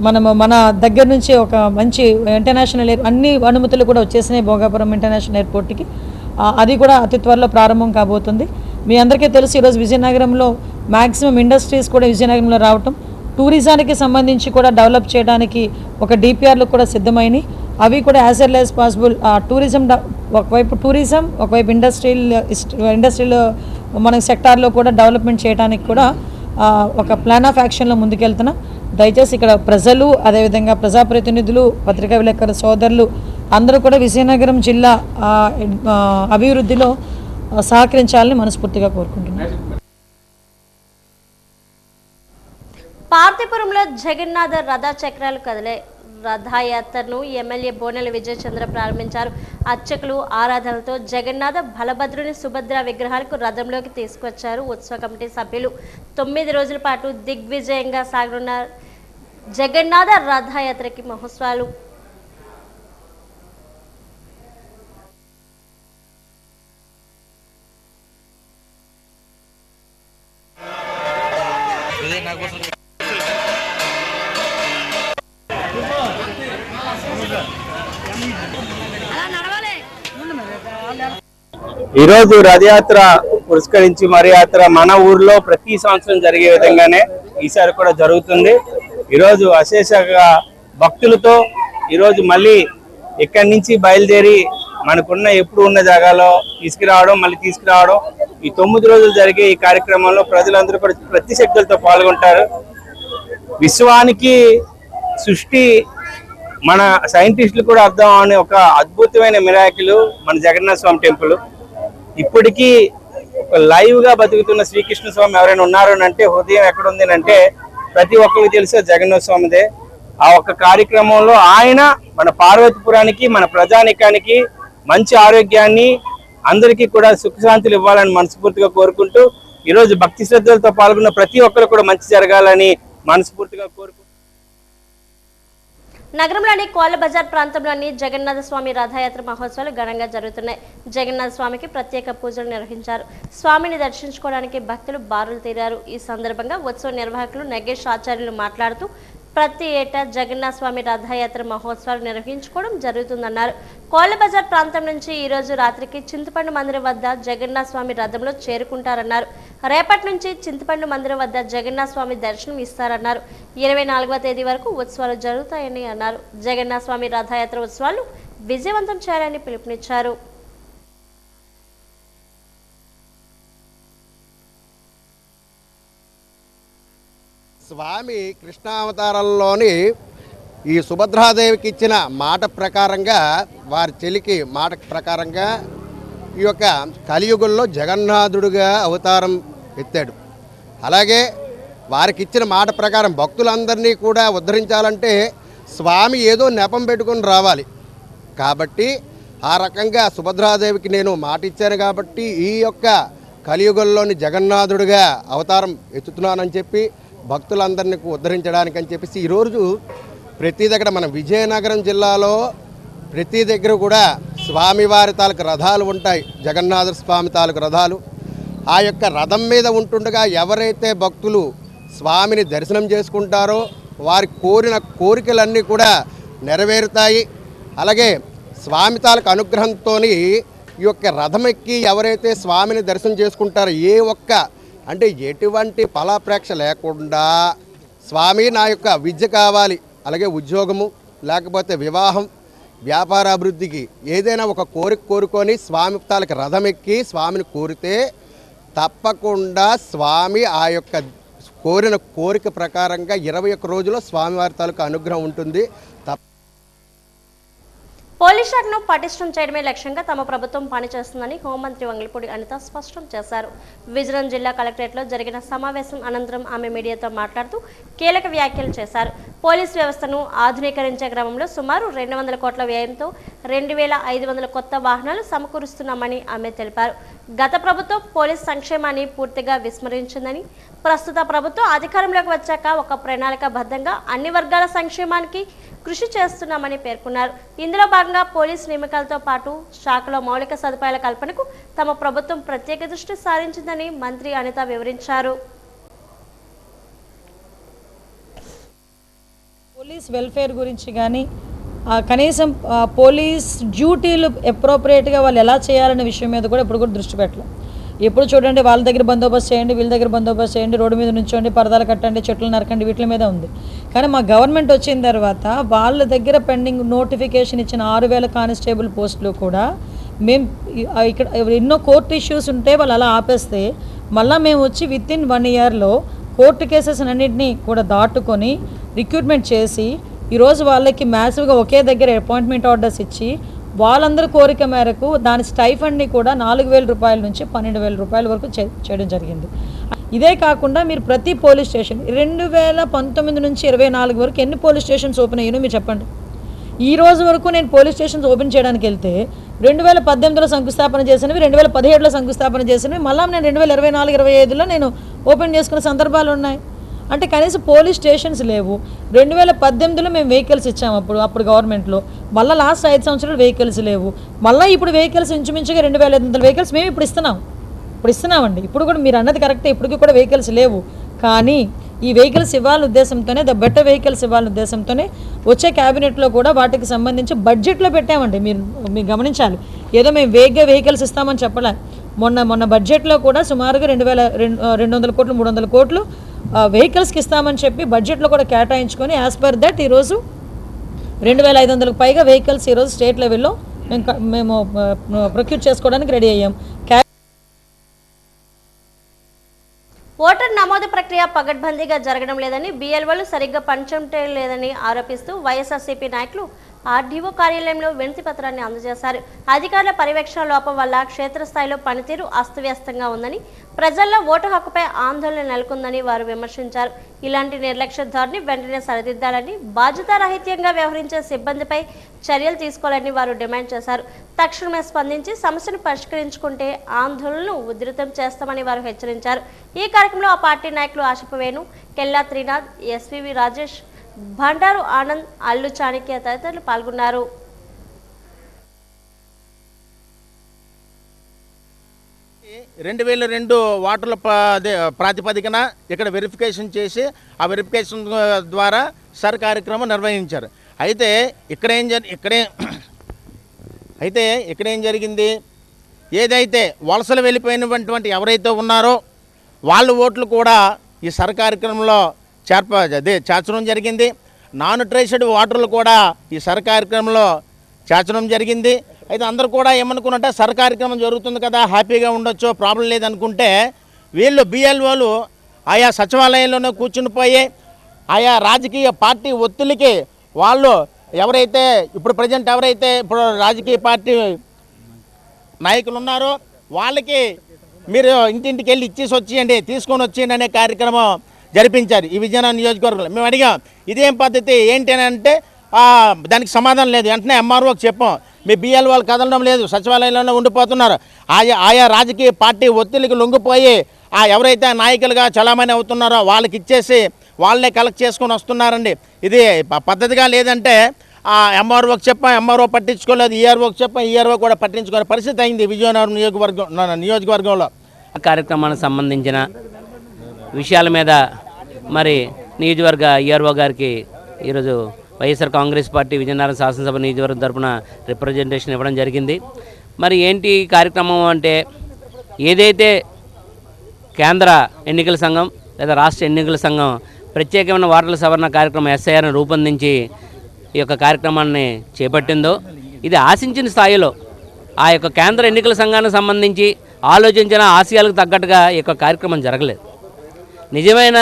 మన దగ్గర నుంచి ఒక మంచి ఇంటర్నేషనల్ అన్ని అనుమతులు కూడా వచ్చేసినాయి భోగాపురం ఇంటర్నేషనల్ ఎయిర్పోర్ట్కి. అది కూడా అతి త్వరలో ప్రారంభం కాబోతుంది. మీ అందరికీ తెలుసు ఈరోజు విజయనగరంలో మ్యాక్సిమం ఇండస్ట్రీస్ కూడా విజయనగరంలో రావటం, టూరిజానికి సంబంధించి కూడా డెవలప్ చేయడానికి ఒక డిపిఆర్లు కూడా సిద్ధమైనవి. అవి కూడా as early as possible tourism ఒకవైపు టూరిజం ఒకవైపు ఇండస్ట్రియల్ మన సెక్టార్లో కూడా డెవలప్మెంట్ చేయడానికి కూడా ఒక ప్లాన్ ఆఫ్ యాక్షన్లో ముందుకెళ్తున్నాం. దయచేసి ఇక్కడ ప్రజలు, అదేవిధంగా ప్రజాప్రతినిధులు, పత్రికా విలేకరుల సోదరులు అందరూ కూడా విజయనగరం జిల్లా అభివృద్ధిలో సహకరించాలని మనస్ఫూర్తిగా కోరుకుంటున్నాను. పార్తీపురంలో జగన్నాథ రథ చక్రాలు కదిలే రథయాత్రను ఎమ్మెల్యే బోనెల విజయచంద్ర ప్రారంభించారు. అర్చకులు ఆరాధనలతో జగన్నాథ బలభద్రుని సుభద్ర విగ్రహాలకు రథంలోకి తీసుకొచ్చారు ఉత్సవ కమిటీ సభ్యులు. 9 రోజుల పాటు దిగ్విజయంగా సాగనున్న జగన్నాథ రథయాత్రకి మహోత్సవాలు ఈరోజు రథయాత్ర పురస్కరించి మరి యాత్ర మన ఊర్లో ప్రతి సంవత్సరం జరిగే విధంగానే ఈసారి కూడా జరుగుతుంది. ఈరోజు అశేషంగా భక్తులతో ఈరోజు మళ్ళీ ఇక్కడి నుంచి బయలుదేరి మనకున్న ఎప్పుడు ఉన్న జాగాలో తీసుకురావడం, మళ్ళీ తీసుకురావడం, ఈ 9 రోజులు జరిగే ఈ కార్యక్రమంలో ప్రజలందరూ కూడా ప్రతి శక్తులతో పాల్గొంటారు. విశ్వానికి సృష్టి మన సైంటిస్టులు కూడా అర్థం అనే ఒక అద్భుతమైన మిరాకిల్ మన జగన్నాథ స్వామి టెంపుల్. ఇప్పటికీ లైవ్ గా బతుకుతున్న శ్రీకృష్ణ స్వామి ఎవరైనా ఉన్నారు అంటే హృదయం ఎక్కడుంది అంటే ప్రతి ఒక్కరికి తెలుసు జగన్నాథ స్వామిదే. ఆ ఒక్క కార్యక్రమంలో ఆయన మన పార్వతీపురానికి, మన ప్రజానికానికి మంచి ఆరోగ్యాన్ని, అందరికీ కూడా సుఖశాంతులు ఇవ్వాలని మనస్ఫూర్తిగా కోరుకుంటూ ఈరోజు భక్తి శ్రద్ధలతో పాల్గొన్న ప్రతి ఒక్కరు కూడా మంచి జరగాలని మనస్ఫూర్తిగా కోరుకుంటూ నగరంలోని కోళ్ల బజార్ ప్రాంతంలోని జగన్నాథ స్వామి రథయాత్ర మహోత్సవాలు ఘనంగా జరుగుతున్నాయి. జగన్నాథ స్వామికి ప్రత్యేక పూజలు నిర్వహించారు. స్వామిని దర్శించుకోవడానికి భక్తులు బారులు తీరారు. ఈ సందర్భంగా ఉత్సవ నిర్వాహకులు నగేష్ ఆచార్యులు మాట్లాడుతూ ప్రతి ఏటా జగన్నాథ స్వామి రథయాత్ర మహోత్సవాలు నిర్వహించుకోవడం జరుగుతుందన్నారు. కోళ్ల బజార్ ప్రాంతం నుంచి ఈ రోజు రాత్రికి చింతపండు మందిరం వద్ద జగన్నాథ స్వామి రథంలో చేరుకుంటారన్నారు. రేపటి నుంచి చింతపండు మందిరం వద్ద జగన్నాథ స్వామి దర్శనం ఇస్తారన్నారు. 24వ తేదీ వరకు ఉత్సవాలు జరుగుతాయని అన్నారు. జగన్నాథ స్వామి రథయాత్ర ఉత్సవాలు విజయవంతం చేయాలని పిలుపునిచ్చారు. స్వామి కృష్ణావతారంలోని ఈ సుభద్రాదేవికి ఇచ్చిన మాట ప్రకారంగా, వారి చెలికి మాట ప్రకారంగా ఈ యొక్క కలియుగంలో జగన్నాథుడుగా అవతారం ఎత్తాడు. అలాగే వారికి ఇచ్చిన మాట ప్రకారం భక్తులందరినీ కూడా ఉద్ధరించాలంటే స్వామి ఏదో నెపం పెట్టుకొని రావాలి. కాబట్టి ఆ రకంగా సుభద్రాదేవికి నేను మాట ఇచ్చాను కాబట్టి ఈ యొక్క కలియుగంలోని జగన్నాథుడిగా అవతారం ఎత్తుతున్నానని చెప్పి భక్తులందరినీ ఉద్ధరించడానికి అని చెప్పేసి ఈరోజు ప్రతి దగ్గర మన విజయనగరం జిల్లాలో ప్రతి దగ్గర కూడా స్వామివారి తాలూకు రథాలు ఉంటాయి. జగన్నాథ స్వామి తాలూకు రథాలు. ఆ యొక్క రథం మీద ఉంటుండగా ఎవరైతే భక్తులు స్వామిని దర్శనం చేసుకుంటారో వారి కోరిన కోరికలన్నీ కూడా నెరవేరుతాయి. అలాగే స్వామి తాలూకు అనుగ్రహంతో ఈ యొక్క రథం ఎక్కి ఎవరైతే స్వామిని దర్శనం చేసుకుంటారో ఏ ఒక్క అంటే ఎటువంటి ఫలాపేక్ష లేకుండా స్వామి నా యొక్క విద్య కావాలి, అలాగే ఉద్యోగము, లేకపోతే వివాహం, వ్యాపారాభివృద్ధికి ఏదైనా ఒక కోరిక కోరుకొని స్వామి తాలూకు రథం ఎక్కి స్వామిని కోరితే తప్పకుండా స్వామి ఆ యొక్క కోరిన కోరిక ప్రకారంగా 21 రోజుల్లో స్వామివారి తాలూకు అనుగ్రహం ఉంటుంది. పోలీస్ శాఖను పటిష్టం చేయడమే లక్ష్యంగా తమ ప్రభుత్వం పనిచేస్తుందని హోంమంత్రి వంగలపూడి అనిత స్పష్టం చేశారు. విజయనగరం జిల్లా కలెక్టరేట్లో జరిగిన సమావేశం అనంతరం ఆమె మీడియాతో మాట్లాడుతూ కీలక వ్యాఖ్యలు చేశారు. పోలీస్ వ్యవస్థను ఆధునీకరించే క్రమంలో సుమారు 200 కోట్ల వ్యయంతో 2500 కొత్త వాహనాలు సమకూరుస్తున్నామని ఆమె తెలిపారు. గత ప్రభుత్వం పోలీస్ సంక్షేమాన్ని పూర్తిగా విస్మరించిందని, ప్రస్తుత ప్రభుత్వం అధికారంలోకి వచ్చాక ఒక ప్రణాళికాబద్ధంగా అన్ని వర్గాల సంక్షేమానికి కృషి చేస్తున్నామని పేర్కొన్నారు. ఇందులో భాగంగా పోలీస్ నియామకాలతో పాటు శాఖలో మౌలిక సదుపాయాల కల్పనకు తమ ప్రభుత్వం ప్రత్యేక దృష్టి సారించిందని మంత్రి అనిత వివరించారు. పోలీస్ వెల్ఫేర్ గురించి కానీ కనీసం పోలీస్ డ్యూటీలు అప్రోప్రియేట్గా వాళ్ళు ఎలా చేయాలనే విషయం మీద కూడా ఇప్పుడు కూడా దృష్టి పెట్టాలి. ఎప్పుడు చూడండి వాళ్ళ దగ్గర బందోబస్తు చేయండి, వీళ్ళ దగ్గర బందోబస్తు చేయండి, రోడ్డు మీద నుంచోండి, పరదాలు కట్టండి, చెట్లు నరకండి, వీటి మీద ఉంది. కానీ మా గవర్నమెంట్ వచ్చిన తర్వాత వాళ్ళ దగ్గర పెండింగ్ నోటిఫికేషన్ ఇచ్చిన 6,000 కానిస్టేబుల్ పోస్టులు కూడా మేము ఇక్కడ ఎన్నో కోర్టు ఇష్యూస్ ఉంటే వాళ్ళు అలా ఆపేస్తే మళ్ళీ మేము వచ్చి వితిన్ 1 ఇయర్లో కోర్టు కేసెస్ అన్నింటినీ కూడా దాటుకొని రిక్రూట్మెంట్ చేసి ఈరోజు వాళ్ళకి మ్యాసివ్గా ఒకే దగ్గర అపాయింట్మెంట్ ఆర్డర్స్ ఇచ్చి వాళ్ళందరి కోరిక మేరకు దాని స్టైఫండ్ని కూడా 4,000 రూపాయల నుంచి 12,000 రూపాయల వరకు చేయడం జరిగింది. ఇదే కాకుండా మీరు ప్రతి పోలీస్ స్టేషన్ 2019 నుంచి 24 వరకు ఎన్ని పోలీస్ స్టేషన్స్ ఓపెన్ అయ్యానో మీరు చెప్పండి. ఈ రోజు వరకు నేను పోలీస్ స్టేషన్స్ ఓపెన్ చేయడానికి వెళ్తే 2018లో శంకుస్థాపన చేసినవి, 2017లో శంకుస్థాపన చేసినవి, మళ్ళీ నేను 2024-25లో నేను ఓపెన్ చేసుకున్న సందర్భాలు ఉన్నాయి. అంటే కనీసం పోలీస్ స్టేషన్స్ లేవు. 2018లో మేము వెహికల్స్ ఇచ్చాము అప్పుడు గవర్నమెంట్లో. మళ్ళీ లాస్ట్ 5 సంవత్సరాలు వెహికల్స్ లేవు. మళ్ళీ ఇప్పుడు వెహికల్స్ ఇంచుమించుగా 2,500 వెహికల్స్ మేము ఇప్పుడు ఇస్తున్నామండి. ఇప్పుడు కూడా మీరు అన్నది కరెక్టే, ఇప్పటికీ కూడా వెహికల్స్ లేవు. కానీ ఈ వెహికల్స్ ఇవ్వాలనే ఉద్దేశంతోనే, ద బెటర్ వెహికల్స్ ఇవ్వాలనే ఉద్దేశంతోనే వచ్చే క్యాబినెట్లో కూడా వాటికి సంబంధించి బడ్జెట్లో పెట్టామండి. మీరు గమనించాలి, ఏదో మేము వేగ్గా వెహికల్స్ ఇస్తామని చెప్పలే. మొన్న బడ్జెట్లో కూడా సుమారుగా 2,200 కోట్లు 300 కోట్లు వెహికల్స్కి ఇస్తామని చెప్పి బడ్జెట్లో కూడా కేటాయించుకొని యాజ్ పర్ దట్ ఈరోజు 2,500కు పైగా వెహికల్స్ ఈరోజు స్టేట్ లెవెల్లో మేము ప్రొక్యూర్ చేసుకోవడానికి రెడీ అయ్యాం. ఓటర్ నమోదు ప్రక్రియ పగడ్బందీగా జరగడం లేదని, BLOలు సరిగ్గా పనిచేయడం లేదని ఆరోపిస్తూ వైఎస్ఆర్సీపీ నాయకులు ఆర్డీఓ కార్యాలయంలో వినతి పత్రాన్ని అందజేశారు. అధికారుల పర్యవేక్షణ లోపం వల్ల క్షేత్రస్థాయిలో పనితీరు అస్తవ్యస్తంగా ఉందని, ప్రజల్లో ఓటు హక్కుపై ఆందోళన నెలకొందని వారు విమర్శించారు. ఇలాంటి నిర్లక్ష్య ధోరణి వెంటనే సరిదిద్దాలని, బాధ్యతారాహిత్యంగా వ్యవహరించే సిబ్బందిపై చర్యలు తీసుకోవాలని వారు డిమాండ్ చేశారు. తక్షణమే స్పందించి సమస్యను పరిష్కరించుకుంటే ఆందోళనను ఉధృతం చేస్తామని వారు హెచ్చరించారు. ఈ కార్యక్రమంలో ఆ పార్టీ నాయకులు ఆశపవేణు, కెల్లా త్రినాథ్, ఎస్వివి రాజేష్, బండారు ఆనంద్, అల్లు చాణక్య తదితరులు పాల్గొన్నారు. 2002 ఓటర్ల ప్రాతిపదికన ఇక్కడ వెరిఫికేషన్ చేసి ఆ వెరిఫికేషన్ ద్వారా సర్ కార్యక్రమం నిర్వహించారు. అయితే ఇక్కడేం జరిగింది, ఏదైతే వలసలు వెళ్ళిపోయినటువంటి ఎవరైతే ఉన్నారో వాళ్ళ ఓట్లు కూడా ఈ సర్ కార్యక్రమంలో చేర్చడం జరిగింది. నాన్ ట్రేస్డ్ ఓటర్లు కూడా ఈ సర్ కార్యక్రమంలో చేర్చడం జరిగింది. అయితే అందరూ కూడా ఏమనుకున్నట్టే సర్ కార్యక్రమం జరుగుతుంది కదా, హ్యాపీగా ఉండొచ్చు, ప్రాబ్లం లేదనుకుంటే వీళ్ళు BLOలు ఆయా సచివాలయంలోనే కూర్చుని పోయి ఆయా రాజకీయ పార్టీ ఒత్తిడికి వాళ్ళు ఎవరైతే ఇప్పుడు రాజకీయ పార్టీ నాయకులు ఉన్నారో వాళ్ళకి మీరు ఇంటింటికి వెళ్ళి ఇచ్చేసి వచ్చేయండి, తీసుకొని వచ్చేయండి అనే కార్యక్రమం జరిపించారు ఈ విజయనగరం నియోజకవర్గంలో. మేము అడిగాం ఇదేం పద్ధతి ఏంటి అని అంటే దానికి సమాధానం లేదు. వెంటనే MROకి చెప్పాం, మీ BLOలు కదలడం లేదు, సచివాలయంలోనే ఉండిపోతున్నారు. ఆయా రాజకీయ పార్టీ ఒత్తిడికి లొంగిపోయి ఎవరైతే నాయకులుగా చలామణి అవుతున్నారో వాళ్ళకి ఇచ్చేసి వాళ్ళనే కలెక్ట్ చేసుకొని వస్తున్నారండి. ఇది పద్ధతిగా లేదంటే MROకి చెప్పాం, MRO పట్టించుకోలేదు, EROకి చెప్పాం, ERO కూడా పట్టించుకునే పరిస్థితి అయింది విజయనగరం నియోజకవర్గంలో. కార్యక్రమానికి సంబంధించిన విషయాల మీద మరి నియోజకవర్గ ERO గారికి ఈరోజు వైఎస్ఆర్ కాంగ్రెస్ పార్టీ విజయనగరం శాసనసభ నియోజకవర్గం తరఫున రిప్రజెంటేషన్ ఇవ్వడం జరిగింది. మరి ఏంటి కార్యక్రమం అంటే, ఏదైతే కేంద్ర ఎన్నికల సంఘం లేదా రాష్ట్ర ఎన్నికల సంఘం ప్రత్యేకమైన ఓటర్ల సవరణ కార్యక్రమం SIRను రూపొందించి ఈ యొక్క కార్యక్రమాన్ని చేపట్టిందో, ఇది ఆశించిన స్థాయిలో ఆ యొక్క కేంద్ర ఎన్నికల సంఘానికి సంబంధించి ఆలోచించిన ఆశయాలకు తగ్గట్టుగా ఈ యొక్క కార్యక్రమం జరగలేదు. నిజమైన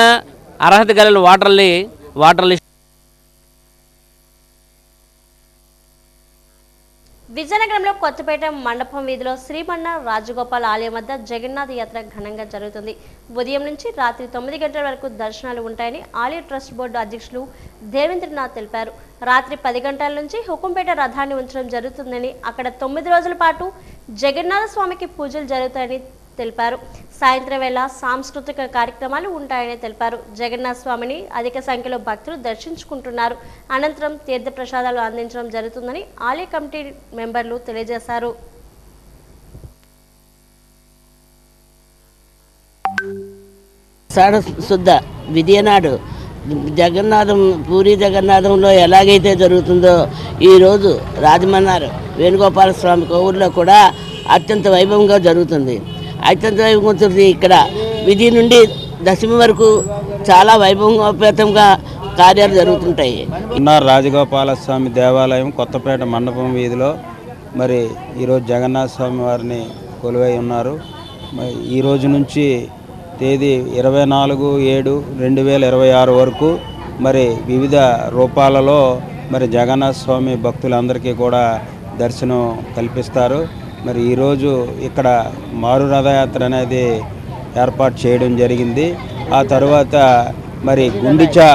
అర్హత గల ఓటర్ లిస్ట్ విజయనగరంలో కొత్తపేట మండపం వీధిలో శ్రీమన్న రాజగోపాల్ ఆలయం వద్ద జగన్నాథ యాత్ర ఘనంగా జరుగుతుంది. ఉదయం నుంచి రాత్రి 9 గంటల వరకు దర్శనాలు ఉంటాయని ఆలయ ట్రస్ట్ బోర్డు అధ్యక్షులు దేవేంద్రనాథ్ తెలిపారు. రాత్రి 10 గంటల నుంచి హుకుంపేట రథాన్ని ఉంచడం జరుగుతుందని, అక్కడ 9 రోజుల పాటు జగన్నాథ స్వామికి పూజలు జరుగుతాయని తెలిపారు. సాయంత్రం వేళ సాంస్కృతిక కార్యక్రమాలు ఉంటాయని తెలిపారు. జగన్నాథ స్వామిని అధిక సంఖ్యలో భక్తులు దర్శించుకుంటున్నారు. అనంతరం తీర్థ ప్రసాదాలు అందించడం జరుగుతుందని ఆలయ కమిటీ మెంబర్లు తెలియజేశారు. శుద్ధ విధియనాడు పూరి జగన్నాథంలో ఎలాగైతే జరుగుతుందో ఈరోజు రాజమన్నారు వేణుగోపాల స్వామి కోవూరులో కూడా అత్యంత వైభవంగా జరుగుతుంది. అత్యంత వైభవంగా ఇక్కడ విధి నుండి దశమి వరకు చాలా వైభవోపేతంగా కార్యాలు జరుగుతుంటాయి. రాజగోపాల స్వామి దేవాలయం కొత్తపేట మండపం వీధిలో మరి ఈరోజు జగన్నాథ స్వామి వారిని కొలువై ఉన్నారు. ఈ రోజు నుంచి తేదీ 24/7/2026 వరకు మరి వివిధ రూపాలలో మరి జగన్నాథ స్వామి భక్తులందరికీ కూడా దర్శనం కల్పిస్తారు. మరి ఈరోజు ఇక్కడ మారు రథయాత్ర అనేది ఏర్పాటు చేయడం జరిగింది. ఆ తర్వాత మరి గుండిచా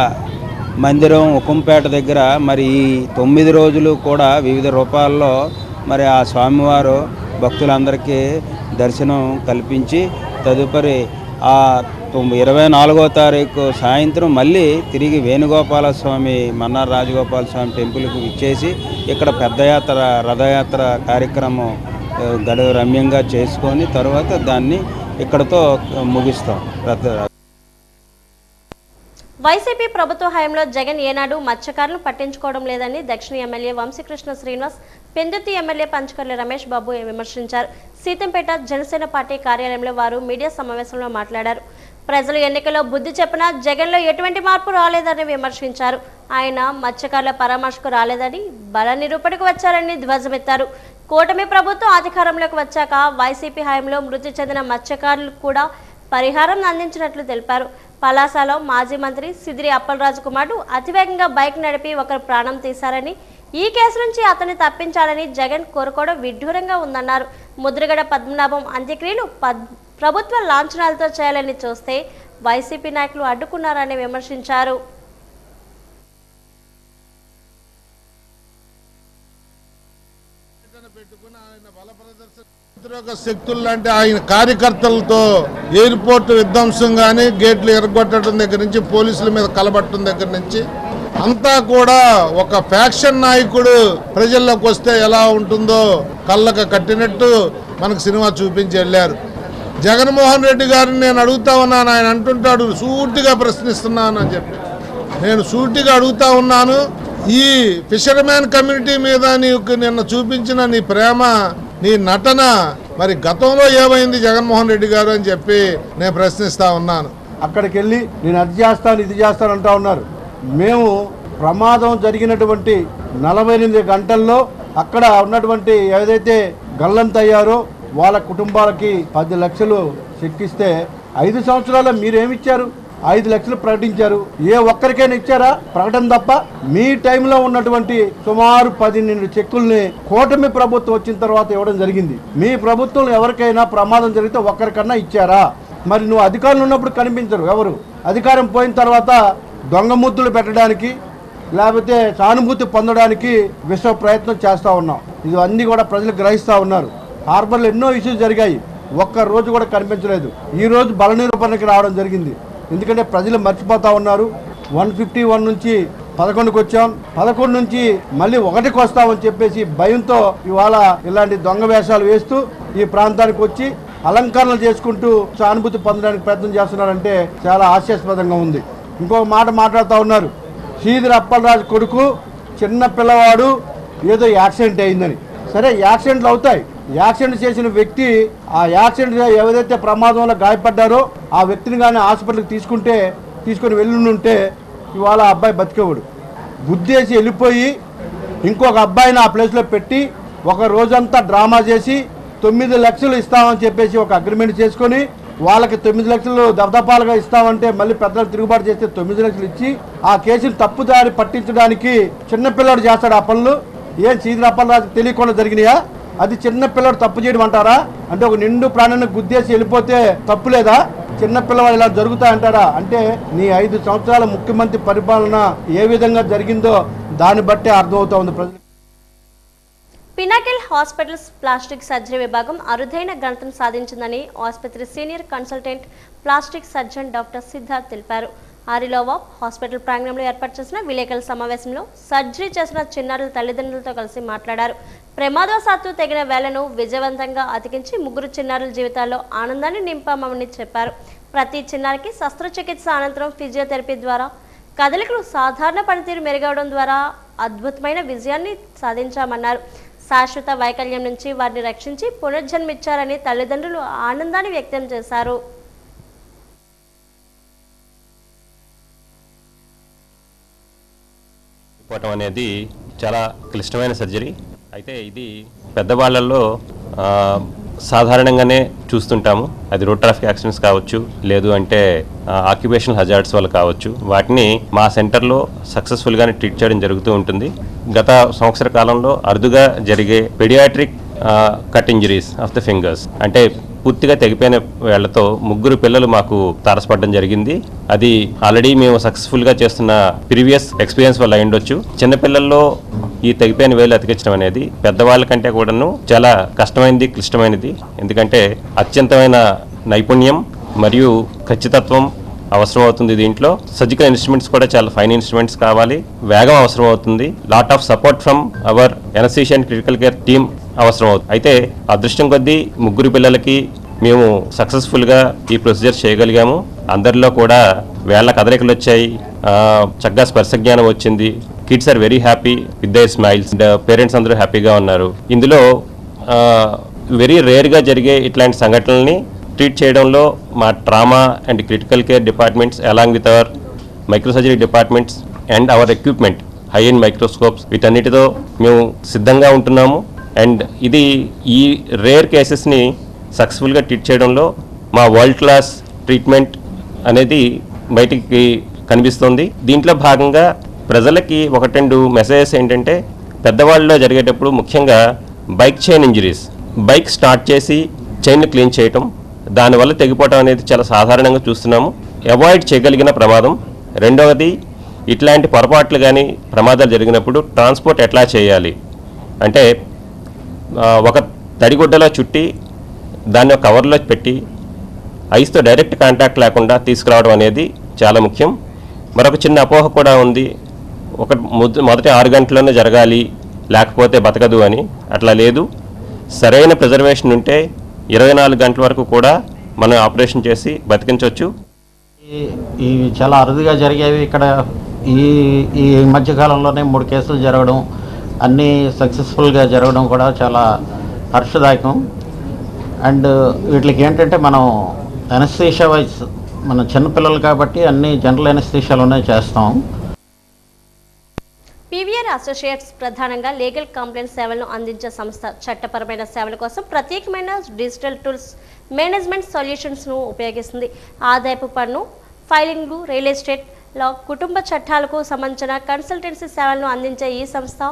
మందిరం ఉక్కంపేట దగ్గర మరి ఈ 9 రోజులు కూడా వివిధ రూపాల్లో మరి ఆ స్వామివారు భక్తులందరికీ దర్శనం కల్పించి తదుపరి ఆ 24వ తారీఖు సాయంత్రం మళ్ళీ తిరిగి వేణుగోపాల స్వామి మన్నార్ రాజగోపాల స్వామి టెంపుల్కి ఇచ్చేసి ఇక్కడ పెద్ద యాత్ర రథయాత్ర కార్యక్రమం రమ్యంగా చేసుకొని తర్వాత దాన్ని ఇక్కడతో ముగిస్తాం. వైసీపీ ప్రభుత్వ హయాంలో జగన్ ఏనాడు మత్స్యకారులను పట్టించుకోవడం లేదని దక్షిణ ఎమ్మెల్యే వంశీకృష్ణ శ్రీనివాస్, పెందుర్తి ఎమ్మెల్యే పంచకర్ల రమేష్ బాబు విమర్శించారు. సీతంపేట జనసేన పార్టీ కార్యాలయంలో వారు మీడియా సమావేశంలో మాట్లాడారు. ప్రజలు ఎన్నికల్లో బుద్ధి చెప్పినా జగన్లో ఎటువంటి మార్పు రాలేదని విమర్శించారు. ఆయన మత్స్యకారుల పరామర్శకు రాలేదని బల నిరూపణకు వచ్చారని ధ్వజమెత్తారు. కూటమి ప్రభుత్వం అధికారంలోకి వచ్చాక వైసీపీ హయాంలో మృతి చెందిన మత్స్యకారులకు కూడా పరిహారం అందించినట్లు తెలిపారు. పలాసలో మాజీ మంత్రి సిదిరి అప్పలరాజు కుమారుడు అతివేగంగా బైక్ నడిపి ఒకరు ప్రాణం తీశారని, ఈ కేసు నుంచి అతన్ని తప్పించాలని జగన్ కోరుకోవడం విడ్డూరంగా ఉందన్నారు. ముద్రగడ పద్మనాభం అంత్యక్రియలు ప్రభుత్వ లాంఛనాలతో చేయాలని చూస్తే వైసీపీ నాయకులు అడ్డుకున్నారని విమర్శించారు. శక్తులు లాంటి ఆయన కార్యకర్తలతో ఎయిర్పోర్ట్ విధ్వంసం కానీ గేట్లు ఎరగొట్టడం దగ్గర నుంచి పోలీసుల మీద కలబట్టడం దగ్గర నుంచి అంతా కూడా ఒక ఫ్యాక్షన్ నాయకుడు ప్రజల్లోకి వస్తే ఎలా ఉంటుందో కళ్ళకు కట్టినట్టు మనకు సినిమా చూపించి వెళ్ళారు. జగన్మోహన్ రెడ్డి గారిని నేను అడుగుతా ఉన్నాను, ఆయన అంటుంటాడు సూటిగా ప్రశ్నిస్తున్నాను అని చెప్పి. నేను సూటిగా అడుగుతా ఉన్నాను, ఈ ఫిషర్మ్యాన్ కమ్యూనిటీ మీద నీకు నిన్న చూపించిన నీ ప్రేమ, నీ నటన మరి గతంలో ఏమైంది జగన్మోహన్ రెడ్డి గారు అని చెప్పి నేను ప్రశ్నిస్తా ఉన్నాను. అక్కడికి వెళ్ళి నేను అది చేస్తాను ఇది చేస్తాను అంటా ఉన్నారు. మేము ప్రమాదం జరిగినటువంటి 48 గంటల్లో అక్కడ ఉన్నటువంటి ఏదైతే గల్లంతయ్యారో వాళ్ళ కుటుంబాలకి 10 లక్షలు చెక్కిస్తే 5 సంవత్సరాల్లో మీరేమిచ్చారు? 5 లక్షలు ప్రకటించారు. ఏ ఒక్కరికైనా ఇచ్చారా? ప్రకటన తప్ప. మీ టైంలో ఉన్నటువంటి సుమారు 12 చెక్కుల్ని కూటమి ప్రభుత్వం వచ్చిన తర్వాత ఇవ్వడం జరిగింది. మీ ప్రభుత్వం ఎవరికైనా ప్రమాదం జరిగితే ఒక్కరికన్నా ఇచ్చారా? మరి నువ్వు అధికారులు ఉన్నప్పుడు కనిపించరు ఎవరు. అధికారం పోయిన తర్వాత దొంగ ముద్దులు పెట్టడానికి లేకపోతే సానుభూతి పొందడానికి విశ్వ ప్రయత్నం చేస్తూ ఉన్నాం. ఇవన్నీ కూడా ప్రజలు గ్రహిస్తూ ఉన్నారు. హార్బర్లో ఎన్నో ఇష్యూస్ జరిగాయి, ఒక్క రోజు కూడా కనిపించలేదు. ఈ రోజు బల నిరూపణకి రావడం జరిగింది. ఎందుకంటే ప్రజలు మర్చిపోతూ ఉన్నారు. 151 నుంచి 11కి వచ్చాం, 11 నుంచి మళ్ళీ 1కి వస్తామని చెప్పేసి భయంతో ఇవాళ ఇలాంటి దొంగ వేషాలు వేస్తూ ఈ ప్రాంతానికి వచ్చి అలంకరణలు చేసుకుంటూ సానుభూతి పొందడానికి ప్రయత్నం చేస్తున్నారంటే చాలా హాస్యాస్పదంగా ఉంది. ఇంకొక మాట మాట్లాడుతూ ఉన్నారు, శ్రీధర్ అప్పలరాజు కొడుకు చిన్న పిల్లవాడు ఏదో యాక్సిడెంట్ అయిందని. సరే, యాక్సిడెంట్లు అవుతాయి. యాక్సిడెంట్ చేసిన వ్యక్తి ఆ యాక్సిడెంట్ ఏదైతే ప్రమాదంలో గాయపడ్డారో ఆ వ్యక్తిని కానీ హాస్పిటల్కి తీసుకొని వెళ్ళుంటే ఇవాళ ఆ అబ్బాయి బతికేవాడు. గుద్దేసి వెళ్ళిపోయి ఇంకొక అబ్బాయిని ఆ ప్లేస్లో పెట్టి ఒక రోజంతా డ్రామా చేసి 9 లక్షలు ఇస్తామని చెప్పేసి ఒక అగ్రిమెంట్ చేసుకొని వాళ్ళకి 9 లక్షలు దఫదపాలుగా ఇస్తామంటే మళ్ళీ పెద్దలు తిరుగుబాటు చేస్తే 9 లక్షలు ఇచ్చి ఆ కేసుని తప్పుదారి పట్టించడానికి చిన్నపిల్లడు చేస్తాడు ఆ పనులు. ఏం శ్రీధర్ అప్పలరాజు తెలియకుండా జరిగినాయా? అది చిన్న పిల్లడు తప్పు చేయడం అంటారా? అంటే ఒక నిండు ప్రాణాన్ని గుద్దేసి వెళ్ళిపోతే తప్పు లేదా? చిన్న పిల్లవాడు ఇలా జరుగుతాయంటారా? అంటే నీ 5 సంవత్సరాల ముఖ్యమంత్రి పరిపాలన ఏ విధంగా జరిగిందో దాన్ని బట్టే అర్థమవుతా ఉంది ప్రజలు. పినాకిల్ హాస్పిటల్స్ ప్లాస్టిక్ సర్జరీ విభాగం అరుదైన ఘనతను సాధించిందని ఆసుపత్రి senior consultant plastic surgeon doctor Siddharth తెలిపారు. ఆరిలోవా హాస్పిటల్ ప్రాంగణంలో ఏర్పాటు చేసిన విలేకరుల సమావేశంలో సర్జరీ చేసిన చిన్నారుల తల్లిదండ్రులతో కలిసి మాట్లాడారు. ప్రమాదవశాత్తు తెగిన వేళ్లను విజయవంతంగా అతికించి 3 చిన్నారుల జీవితాల్లో ఆనందాన్ని నింపామని చెప్పారు. ప్రతి చిన్నారికి శస్త్రచికిత్స అనంతరం ఫిజియోథెరపీ ద్వారా కదలికలు సాధారణ పనితీరు మెరుగవడం ద్వారా అద్భుతమైన విజయాన్ని సాధించామన్నారు. శాశ్వత వైకల్యం నుంచి వారిని రక్షించి పునర్జన్మిచ్చారని తల్లిదండ్రులు ఆనందాన్ని వ్యక్తం చేశారు. అనేది చాలా క్లిష్టమైన సర్జరీ. అయితే ఇది పెద్దవాళ్ళల్లో సాధారణంగానే చూస్తుంటాము. అది రోడ్ ట్రాఫిక్ యాక్సిడెంట్స్ కావచ్చు, లేదు అంటే ఆక్యుపేషనల్ హజార్డ్స్ వల్ల కావచ్చు. వాటిని మా సెంటర్లో సక్సెస్ఫుల్గానే ట్రీట్ చేయడం జరుగుతూ ఉంటుంది. గత సంవత్సర కాలంలో అరుదుగా జరిగే paediatric cut injuries of the fingers, అంటే పూర్తిగా తెగిపోయిన వేళ్లతో 3 పిల్లలు మాకు తారసపడడం జరిగింది. అది ఆల్రెడీ మేము సక్సెస్ఫుల్గా చేస్తున్న ప్రీవియస్ ఎక్స్పీరియన్స్ వల్ల అయ్యుండొచ్చు. చిన్నపిల్లల్లో ఈ తెగిపోయిన వేలు అతికించడం అనేది పెద్దవాళ్ళ కంటే కూడాను చాలా కష్టమైనది, క్లిష్టమైనది. ఎందుకంటే అత్యంతమైన నైపుణ్యం మరియు ఖచ్చితత్వం అవసరం అవుతుంది. దీంట్లో సర్జికల్ ఇన్స్ట్రుమెంట్స్ కూడా చాలా ఫైన్ ఇన్స్ట్రుమెంట్స్ కావాలి, వేగం అవసరం అవుతుంది, lot of support from our anaesthesia and critical care team అవసరం అవుతుంది. అయితే అదృష్టం కొద్దీ 3 పిల్లలకి మేము సక్సెస్ఫుల్గా ఈ ప్రొసీజర్ చేయగలిగాము. అందరిలో కూడా వేళ్ల కదలికలు వచ్చాయి, చక్కగా స్పర్శ జ్ఞానం వచ్చింది. Kids are very happy with their smiles. Parents అందరూ హ్యాపీగా ఉన్నారు. ఇందులో వెరీ రేర్గా జరిగే ఇట్లాంటి సంఘటనల్ని ట్రీట్ చేయడంలో మా trauma and critical care departments along with our microsurgery departments and hour equipment high and microscopes వీటన్నిటితో మేము సిద్ధంగా ఉంటున్నాము. అండ్ ఇది ఈ రేర్ కేసెస్ని సక్సెస్ఫుల్గా ట్రీట్ చేయడంలో మా వరల్డ్ క్లాస్ ట్రీట్మెంట్ అనేది బయటికి కనిపిస్తుంది. దీంట్లో భాగంగా ప్రజలకి 1-2 మెసేజెస్ ఏంటంటే, పెద్దవాళ్ళలో జరిగేటప్పుడు ముఖ్యంగా bike chain injuries, bike start చేసి చైన్ క్లీన్ చేయటం, దానివల్ల తెగిపోవటం అనేది చాలా సాధారణంగా చూస్తున్నాము. అవాయిడ్ చేయగలిగిన ప్రమాదం. రెండవది, ఇట్లాంటి పొరపాట్లు కానీ ప్రమాదాలు జరిగినప్పుడు ట్రాన్స్పోర్ట్ ఎట్లా చేయాలి అంటే, ఒక తడిగుడ్డలో చుట్టి దాన్ని ఒక కవర్లో పెట్టి ఐస్తో డైరెక్ట్ కాంటాక్ట్ లేకుండా తీసుకురావడం అనేది చాలా ముఖ్యం. మరొక చిన్న అపోహ కూడా ఉంది, మొదటి 6 గంటల్లోనే జరగాలి లేకపోతే బతకదు అని. అట్లా లేదు. సరైన ప్రిజర్వేషన్ ఉంటే 24 గంటల వరకు కూడా మనం ఆపరేషన్ చేసి బతికించవచ్చు. ఇవి చాలా అరుదుగా జరిగేవి. ఇక్కడ ఈ మధ్యకాలంలోనే 3 కేసులు జరగడం, అన్నీ సక్సెస్ఫుల్గా జరగడం కూడా చాలా హర్షదాయకం. అండ్ వీటికి ఏంటంటే, మనం ఎనస్థీషియా వైజ్ మన చిన్నపిల్లలు కాబట్టి అన్ని జనరల్ ఎనస్థీషియాలోనే చేస్తాం. పీవీఆర్ అసోసియేట్స్ ప్రధానంగా లీగల్ కంప్లైంట్ సేవలను అందించే సంస్థ. చట్టపరమైన సేవల కోసం ప్రత్యేకమైన డిజిటల్ టూల్స్, మేనేజ్మెంట్ సొల్యూషన్స్ను ఉపయోగిస్తుంది. ఆదాయపు పన్ను ఫైలింగ్లు, రియల్ ఎస్టేట్ లా, కుటుంబ చట్టాలకు సంబంధించిన కన్సల్టెన్సీ సేవలను అందించే ఈ సంస్థ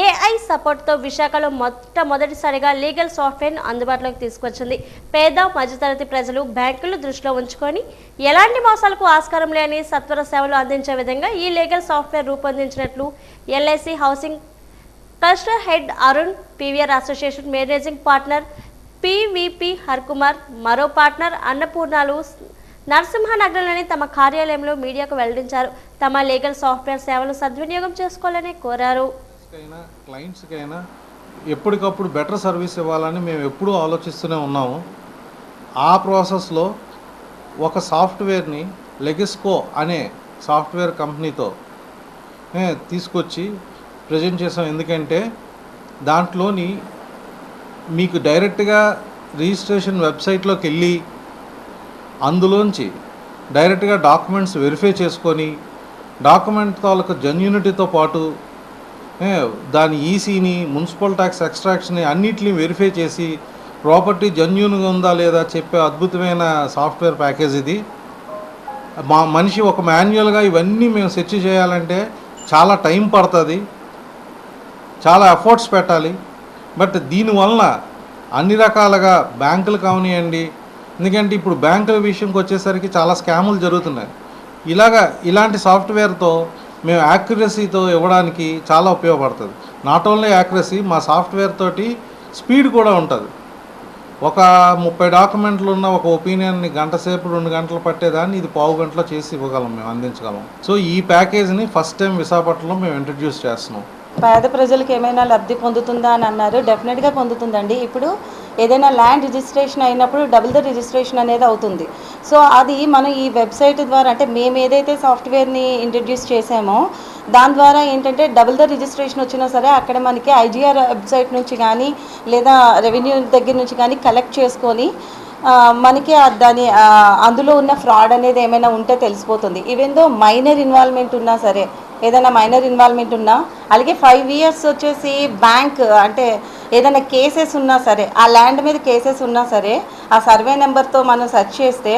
ఏఐ సపోర్ట్తో విశాఖలో మొట్టమొదటిసారిగా లీగల్ సాఫ్ట్వేర్ను అందుబాటులోకి తీసుకొచ్చింది. పేద మధ్యతరగతి ప్రజలు బ్యాంకులు దృష్టిలో ఉంచుకొని ఎలాంటి మోసాలకు ఆస్కారం లేని సత్వర సేవలు అందించే విధంగా ఈ లీగల్ సాఫ్ట్వేర్ రూపొందించినట్లు ఎల్ఐసి హౌసింగ్ ట్రస్టర్ head Arun, PVR association managing partner PVP Harkumar, మరో పార్ట్నర్ అన్నపూర్ణాలు నరసింహనగర్లోని తమ కార్యాలయంలో మీడియాకు వెల్లడించారు. తమ లీగల్ సాఫ్ట్వేర్ సేవలు సద్వినియోగం చేసుకోవాలని కోరారు. క్లయింట్స్కైనా ఎప్పటికప్పుడు బెటర్ సర్వీస్ ఇవ్వాలని మేము ఎప్పుడూ ఆలోచిస్తూనే ఉన్నాము. ఆ ప్రాసెస్లో ఒక సాఫ్ట్వేర్ని లెగిస్కో అనే సాఫ్ట్వేర్ కంపెనీతో తీసుకొచ్చి ప్రజెంట్ చేసాం. ఎందుకంటే దాంట్లోని మీకు డైరెక్ట్గా రిజిస్ట్రేషన్ వెబ్సైట్లోకి వెళ్ళి అందులోంచి డైరెక్ట్గా డాక్యుమెంట్స్ వెరిఫై చేసుకొని, డాక్యుమెంట్ తాలూకు జెన్యూనిటీతో పాటు దాని ఈసీని, మున్సిపల్ ట్యాక్స్ ఎక్స్ట్రాక్షన్ని అన్నిటిని వెరిఫై చేసి ప్రాపర్టీ జెన్యూన్గా ఉందా లేదా చెప్పే అద్భుతమైన సాఫ్ట్వేర్ ప్యాకేజ్ ఇది. మనిషి ఒక మాన్యువల్గా ఇవన్నీ మేము సెర్చ్ చేయాలంటే చాలా టైం పడుతుంది, చాలా ఎఫర్ట్స్ పెట్టాలి. బట్ దీనివలన అన్ని రకాలుగా బ్యాంకులు కావనియండి, ఎందుకంటే ఇప్పుడు బ్యాంకుల విషయంకి వచ్చేసరికి చాలా స్కాములు జరుగుతున్నాయి. ఇలాంటి సాఫ్ట్వేర్తో మేము యాక్యురసీతో ఇవ్వడానికి చాలా ఉపయోగపడుతుంది. నాట్ ఓన్లీ యాక్యురసీ, మా సాఫ్ట్వేర్ తోటి స్పీడ్ కూడా ఉంటుంది. ఒక 30 డాక్యుమెంట్లు ఉన్న ఒక ఒపీనియన్ని గంట సేపు 2 గంటలు పట్టేదాన్ని ఇది పావు గంటలో చేసి ఇవ్వగలం, మేము అందించగలం. సో ఈ ప్యాకేజ్ని ఫస్ట్ టైం విశాఖపట్నంలో మేము ఇంట్రడ్యూస్ చేస్తున్నాం. పేద ప్రజలకు ఏమైనా లబ్ధి పొందుతుందా అని అన్నారు. డెఫినెట్గా పొందుతుందండి. ఇప్పుడు ఏదైనా ల్యాండ్ రిజిస్ట్రేషన్ అయినప్పుడు డబుల్ ద రిజిస్ట్రేషన్ అనేది అవుతుంది. సో అది మనం ఈ వెబ్సైట్ ద్వారా, అంటే మేము ఏదైతే సాఫ్ట్వేర్ని ఇంట్రడ్యూస్ చేసామో దాని ద్వారా ఏంటంటే డబుల్ ద రిజిస్ట్రేషన్ వచ్చినా సరే అక్కడ మనకి ఐజీఆర్ వెబ్సైట్ నుంచి కానీ లేదా రెవెన్యూ దగ్గర నుంచి కానీ కలెక్ట్ చేసుకొని మనకి దాని అందులో ఉన్న ఫ్రాడ్ అనేది ఏమైనా ఉంటే తెలిసిపోతుంది. ఈవెన్ దో మైనర్ ఇన్వాల్వ్మెంట్ ఉన్నా సరే, ఏదైనా మైనర్ ఇన్వాల్వ్మెంట్ ఉన్నా, అలాగే 5 years వచ్చేసి బ్యాంక్ అంటే ఏదైనా కేసెస్ ఉన్నా సరే, ఆ ల్యాండ్ మీద కేసెస్ ఉన్నా సరే ఆ సర్వే నెంబర్తో మనం సెర్చ్ చేస్తే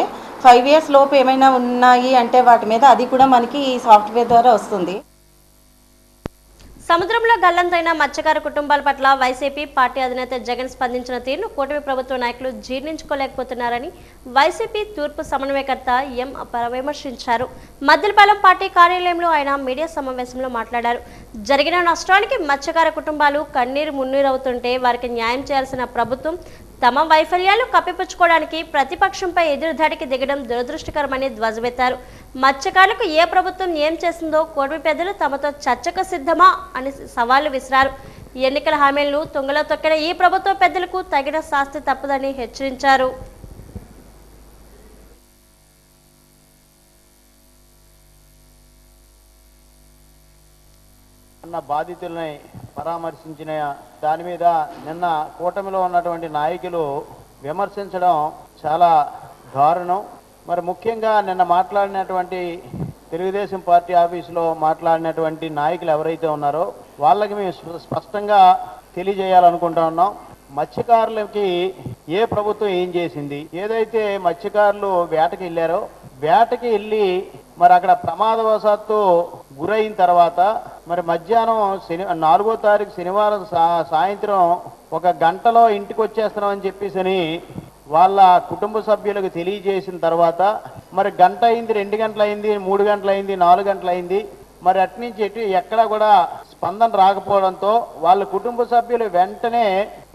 5 years లోపు ఏమైనా ఉన్నాయి అంటే వాటి మీద అది కూడా మనకి ఈ సాఫ్ట్వేర్ ద్వారా వస్తుంది. సముద్రంలో గల్లంతైన మత్స్యకార కుటుంబాల పట్ల వైసీపీ పార్టీ అధినేత జగన్ స్పందించిన తీరును కూటమి ప్రభుత్వ నాయకులు జీర్ణించుకోలేకపోతున్నారని వైసీపీ తూర్పు సమన్వయకర్త ఎం విమర్శించారు. మద్దిలపాలెం పార్టీ కార్యాలయంలో ఆయన మీడియా సమావేశంలో మాట్లాడారు. జరిగిన నష్టానికి మత్స్యకార కుటుంబాలు కన్నీరు మున్నీరవుతుంటే వారికి న్యాయం చేయాల్సిన ప్రభుత్వం తమ వైఫల్యాలు కప్పిపుచ్చుకోవడానికి ప్రతిపక్షంపై ఎదురుదాడికి దిగడం దురదృష్టకరమని ధ్వజమెత్తారు. మత్స్యకారులకు ఏ ప్రభుత్వం ఏం చేసిందో కూటమి పెద్దలు తమతో చర్చకు సిద్ధమా అని సవాళ్లు విసిరారు. ఎన్నికల హామీలను తుంగలో తొక్కిన ఈ ప్రభుత్వ పెద్దలకు తగిన శాస్తి తప్పదని హెచ్చరించారు. బాధితుల్ని పరామర్శించిన దాని మీద నిన్న కూటమిలో ఉన్నటువంటి నాయకులు విమర్శించడం చాలా దారుణం. మరి ముఖ్యంగా నిన్న మాట్లాడినటువంటి తెలుగుదేశం పార్టీ ఆఫీసులో మాట్లాడినటువంటి నాయకులు ఎవరైతే ఉన్నారో వాళ్ళకి మేము స్పష్టంగా తెలియజేయాలనుకుంటా ఉన్నాం. మత్స్యకారులకి ఏ ప్రభుత్వం ఏం చేసింది? ఏదైతే మత్స్యకారులు వేటకి వెళ్ళారో, వేటకి వెళ్ళి మరి అక్కడ ప్రమాదవశాత్తు గురైన తర్వాత మరి మధ్యాహ్నం 4వ తారీఖు శనివారం సాయంత్రం 1 గంటలో ఇంటికి వచ్చేస్తున్నామని చెప్పేసి వాళ్ళ కుటుంబ సభ్యులకు తెలియజేసిన తర్వాత మరి గంట అయింది, 2 గంటలు అయింది, 3 గంటలు అయింది, 4 గంటలు అయింది. మరి అట్నుంచి ఎక్కడా కూడా స్పందన రాకపోవడంతో వాళ్ళ కుటుంబ సభ్యులు వెంటనే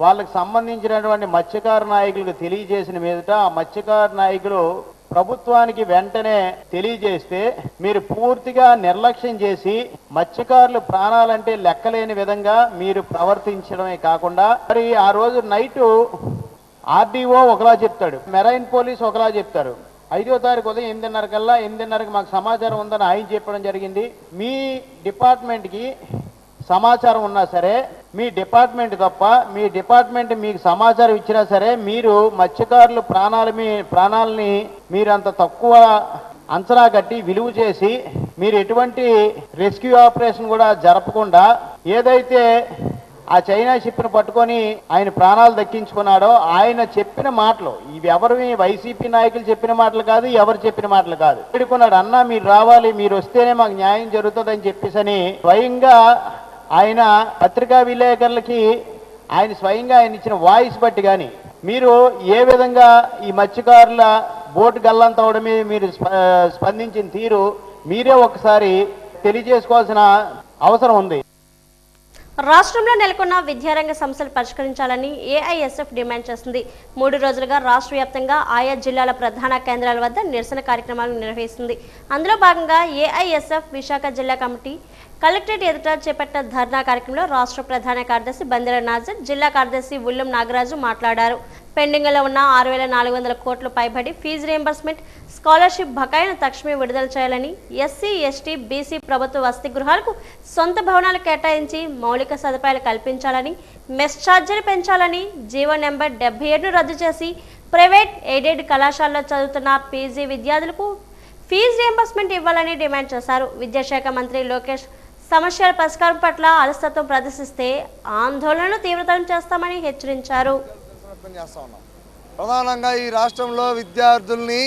వాళ్ళకి సంబంధించినటువంటి మత్స్యకార నాయకులకు తెలియజేసిన మీదట ఆ మత్స్యకార నాయకులు ప్రభుత్వానికి వెంటనే తెలియజేస్తే మీరు పూర్తిగా నిర్లక్ష్యం చేసి మత్స్యకారులు ప్రాణాలంటే లెక్కలేని విధంగా మీరు ప్రవర్తించడమే కాకుండా మరి ఆ రోజు నైటు ఆర్డీఓ ఒకలా చెప్తాడు, మెరైన్ పోలీస్ ఒకలా చెప్తారు. 5వ తారీఖు ఉదయం 8:30 కల్లా 8:30కి మాకు సమాచారం ఉందని ఆయన చెప్పడం జరిగింది. మీ డిపార్ట్మెంట్కి సమాచారం ఉన్నా సరే, మీ డిపార్ట్మెంట్ తప్ప మీ డిపార్ట్మెంట్ మీకు సమాచారం ఇచ్చినా సరే మీరు మత్స్యకారుల ప్రాణాలని మీరు అంత తక్కువ అంచనా కట్టి విలువ చేసి మీరు ఎటువంటి రెస్క్యూ ఆపరేషన్ కూడా జరపకుండా ఏదైతే ఆ చైనా షిప్ను పట్టుకొని ఆయన ప్రాణాలు దక్కించుకున్నాడో ఆయన చెప్పిన మాటలు ఇవి ఎవరివి వైసీపీ నాయకులు చెప్పిన మాటలు కాదు, ఎవరు చెప్పిన మాటలు కాదు. పెట్టుకున్నాడు, అన్న మీరు రావాలి, మీరు వస్తేనే మాకు న్యాయం జరుగుతుందని చెప్పేసి స్వయంగా ఆయన పత్రికా విలేకరులకి ఆయన స్వయంగా ఆయన ఇచ్చిన వాయిస్ బట్టి కానీ మీరు ఏ విధంగా ఈ మత్స్యకారుల బోటు గల్లంతవడం మీద మీరు స్పందించిన తీరు మీరే ఒకసారి తెలియజేసుకోవాల్సిన అవసరం ఉంది. రాష్ట్రంలో నెలకొన్న విద్యారంగ సమస్యలు పరిష్కరించాలని ఏఐఎస్ఎఫ్ డిమాండ్ చేస్తుంది. 3 రోజులుగా రాష్ట్ర వ్యాప్తంగా ఆయా జిల్లాల ప్రధాన కేంద్రాల వద్ద నిరసన కార్యక్రమాలు నిర్వహిస్తుంది. అందులో భాగంగా ఏఐఎస్ఎఫ్ విశాఖ జిల్లా కమిటీ కలెక్టరేట్ ఎదుట చేపట్టిన ధర్నా కార్యక్రమంలో రాష్ట్ర ప్రధాన కార్యదర్శి బందెల నాజర్, జిల్లా కార్యదర్శి ఉల్లం నాగరాజు మాట్లాడారు. పెండింగ్లో ఉన్న 6,400 కోట్ల పైబడి ఫీజు రియంబర్స్మెంట్, స్కాలర్షిప్ బకాయిలను తక్షణమే విడుదల చేయాలని, ఎస్సీ, ఎస్టీ, బీసీ ప్రభుత్వ వసతి గృహాలకు సొంత భవనాలు కేటాయించి మౌలిక సదుపాయాలు కల్పించాలని, మెస్ ఛార్జీలు పెంచాలని, జీవో నెంబర్ 77ను రద్దు చేసి ప్రైవేట్ ఎయిడెడ్ కళాశాలలో చదువుతున్న పీజీ విద్యార్థులకు ఫీజు రియంబర్స్మెంట్ ఇవ్వాలని డిమాండ్ చేశారు. విద్యాశాఖ మంత్రి లోకేష్ సమస్యల పరిష్కారం పట్ల అలసత్వం ప్రదర్శిస్తే ఆందోళనను తీవ్రతరం చేస్తామని హెచ్చరించారు. ప్రధానంగా ఈ రాష్ట్రంలో విద్యార్థుల్ని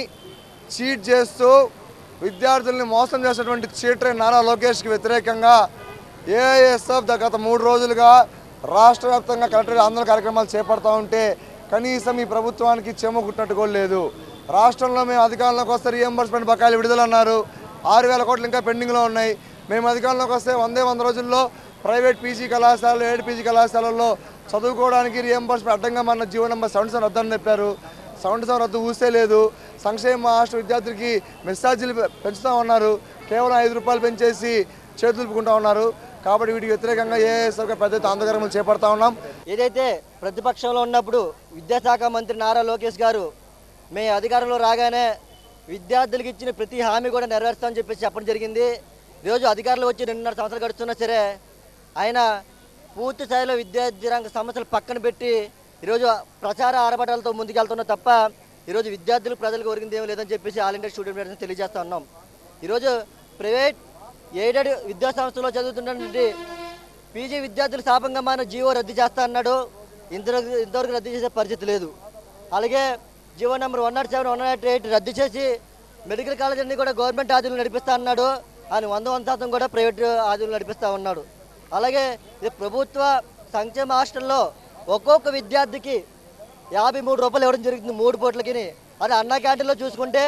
చీట్ చేస్తూ విద్యార్థుల్ని మోసం చేసేటువంటి చీటర్ నారా లోకేష్కి వ్యతిరేకంగా ఏఐఎస్ఎఫ్ గత 3 రోజులుగా రాష్ట్ర వ్యాప్తంగా కలెక్టరేట్ ఆందోళన కార్యక్రమాలు చేపడతా ఉంటే కనీసం ఈ ప్రభుత్వానికి చెమ కుట్టినట్టు కూడా లేదు. రాష్ట్రంలో మేము అధికారంలోకి వస్తే రియంబర్స్మెంట్ బకాయిలు విడుదల అన్నారు. 6,000 కోట్లు ఇంకా పెండింగ్లో ఉన్నాయి. మేము అధికారంలోకి వస్తే 100 రోజుల్లో ప్రైవేట్ పీజీ కళాశాలలు, ఎయిడ్ పీజీ కళాశాలల్లో చదువుకోవడానికి రియంబర్స్మెంట్ అడ్డంగా మన జీవో నెంబర్ 77 రద్దని చెప్పారు. 77 రద్దు ఊసే లేదు. సంక్షేమ హాస్టల్ విద్యార్థులకి మెస్ ఛార్జీలు పెంచుతూ ఉన్నారు. కేవలం 5 రూపాయలు పెంచేసి చేతులుపుకుంటూ ఉన్నారు. కాబట్టి వీటికి వ్యతిరేకంగా ఏఎస్ఎఫ్గా పెద్ద ఎత్తున ఆందోళనలు చేపడతా ఉన్నాం. ఏదైతే ప్రతిపక్షంలో ఉన్నప్పుడు విద్యాశాఖ మంత్రి నారా లోకేష్ గారు మేము అధికారంలో రాగానే విద్యార్థులకు ఇచ్చిన ప్రతి హామీ కూడా నెరవేరుస్తామని చెప్పేసి చెప్పడం జరిగింది. ఈరోజు అధికారంలో వచ్చి 2.5 సంవత్సరాలు గడుస్తున్నా సరే ఆయన పూర్తి స్థాయిలో విద్యార్థి రంగ సమస్యలు పక్కన పెట్టి ఈరోజు ప్రచార ఆరబటాలతో ముందుకెళ్తున్నా తప్ప ఈరోజు విద్యార్థులు ప్రజలకు ఒరిగింది ఏమీ లేదని చెప్పేసి ఆల్ ఇండియా స్టూడెంట్ ఫెడరేషన్ తెలియజేస్తా ఉన్నాం. ఈరోజు ప్రైవేట్ ఎయిడెడ్ విద్యా సంస్థలో చదువుతున్నటువంటి పీజీ విద్యార్థులు శాపంగా మన జీవో రద్దు చేస్తా అన్నాడు. ఇంతవరకు రద్దు చేసే పరిస్థితి లేదు. అలాగే జీవో నెంబర్ 107, 108 రద్దు చేసి మెడికల్ కాలేజ్ అన్ని కూడా గవర్నమెంట్ ఆధీనంలో నడిపిస్తా అన్నాడు. ఆయన 100% కూడా ప్రైవేట్ ఆధీనంలో నడిపిస్తూ ఉన్నాడు. అలాగే ఇది ప్రభుత్వ సంక్షేమ హాస్టల్లో ఒక్కొక్క విద్యార్థికి 53 రూపాయలు ఇవ్వడం జరుగుతుంది 3 పూటలకి. అది అన్న క్యాంటీన్లో చూసుకుంటే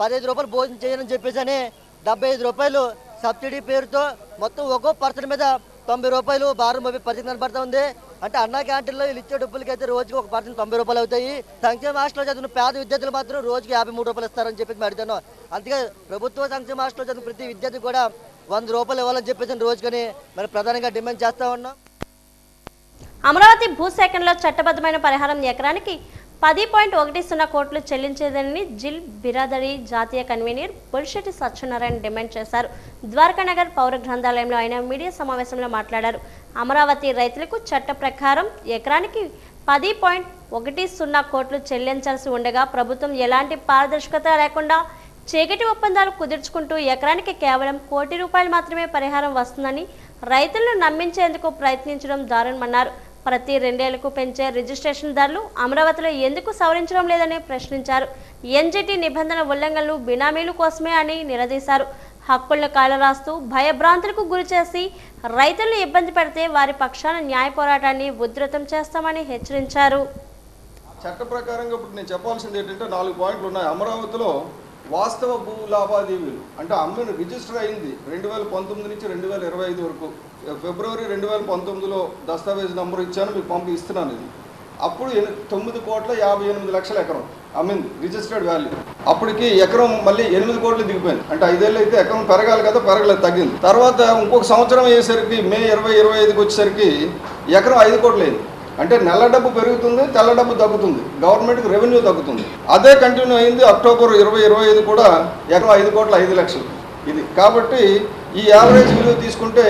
15 రూపాయలు భోజనం చేయని చెప్పేసి అని 75 రూపాయలు సబ్సిడీ పేరుతో మొత్తం ఒక్కో పర్సన్ మీద 90 రూపాయలు భారం పరిస్థితి కనబడతా ఉంది. అంటే అన్న క్యాంటీన్లో వీళ్ళు ఇచ్చే డబ్బులకి అయితే రోజుకి ఒక పర్సన్ 90 రూపాయలు అవుతాయి. సంక్షేమ హాస్టల్లో చదివిన పేద విద్యార్థులు మాత్రం రోజుకి 53 రూపాయలు ఇస్తారని చెప్పేసి మేము అడుగుతాను. అందుకే ప్రభుత్వ సంక్షేమ హాస్టల్లో చదివిన ప్రతి విద్యార్థి కూడా 100 రూపాయలు ఇవ్వాలని చెప్పేసి రోజుకొని మరి ప్రధానంగా డిమాండ్ చేస్తా ఉన్నాం. అమరావతి భూసేకరణలో చట్టబద్ధమైన పరిహారం ఎకరానికి 10.10 కోట్లు చెల్లించేదని జిల్ బిరాదరి జాతీయ కన్వీనర్ బొలిశెట్టి సత్యనారాయణ డిమాండ్ చేశారు. ద్వారకానగర్ పౌర గ్రంథాలయంలో ఆయన మీడియా సమావేశంలో మాట్లాడారు. అమరావతి రైతులకు చట్ట ప్రకారం ఎకరానికి 10.10 కోట్లు చెల్లించాల్సి ఉండగా ప్రభుత్వం ఎలాంటి పారదర్శకత లేకుండా చీకటి ఒప్పందాలు కుదుర్చుకుంటూ ఎకరానికి కేవలం ₹1 కోటి మాత్రమే పరిహారం వస్తుందని రైతులను నమ్మించేందుకు ప్రయత్నించడం దారుణమన్నారు. ప్రతి 2 ఏళ్లకు పెంచే రిజిస్ట్రేషన్ ధరలు అమరావతిలో ఎందుకు సవరించడం లేదని ప్రశ్నించారు. ఎన్జిటి నిబంధనల ఉల్లంఘనలు బినామీల కోసమే అని నిలదీశారు. హక్కులను కాలరాస్తూ భయభ్రాంతులకు గురిచేసి రైతులను ఇబ్బంది పెడితే వారి పక్షాన న్యాయ పోరాటాన్ని ఉధృతం చేస్తామని హెచ్చరించారు. చట్ట ప్రకారంగా ఇప్పుడు నేను చెప్పాల్సింది ఏంటంటే 4 పాయింట్లు ఉన్నాయి. అమరావతిలో వాస్తవ భూ లావాదేవీలు అంటే అమ్మిన రిజిస్టర్ అయింది 2019 నుంచి 2025 వరకు. ఫిబ్రవరి 2019లో దస్తావేజ్ నెంబర్ ఇచ్చాను, మీకు పంపిస్తున్నాను. ఇది అప్పుడు 9,58,00,000 ఎకరం అమ్మింది రిజిస్టర్డ్ వాల్యూ. అప్పటికి ఎకరం మళ్ళీ 8 కోట్లు దిగిపోయింది. అంటే 5 ఏళ్ళు అయితే ఎకరం పెరగాలి కదా, పెరగలేదు, తగ్గింది. తర్వాత ఇంకొక సంవత్సరం అయ్యేసరికి మే 2025కి వచ్చేసరికి ఎకరం 5 కోట్లు అయింది. అంటే నల్ల డబ్బు పెరుగుతుంది, తెల్ల డబ్బు తగ్గుతుంది, గవర్నమెంట్కి రెవెన్యూ తగ్గుతుంది. అదే కంటిన్యూ అయింది. అక్టోబర్ 2025 కూడా ఎకరం 5,05,00,000 ఇది. కాబట్టి ఈ యావరేజ్ విలువ తీసుకుంటే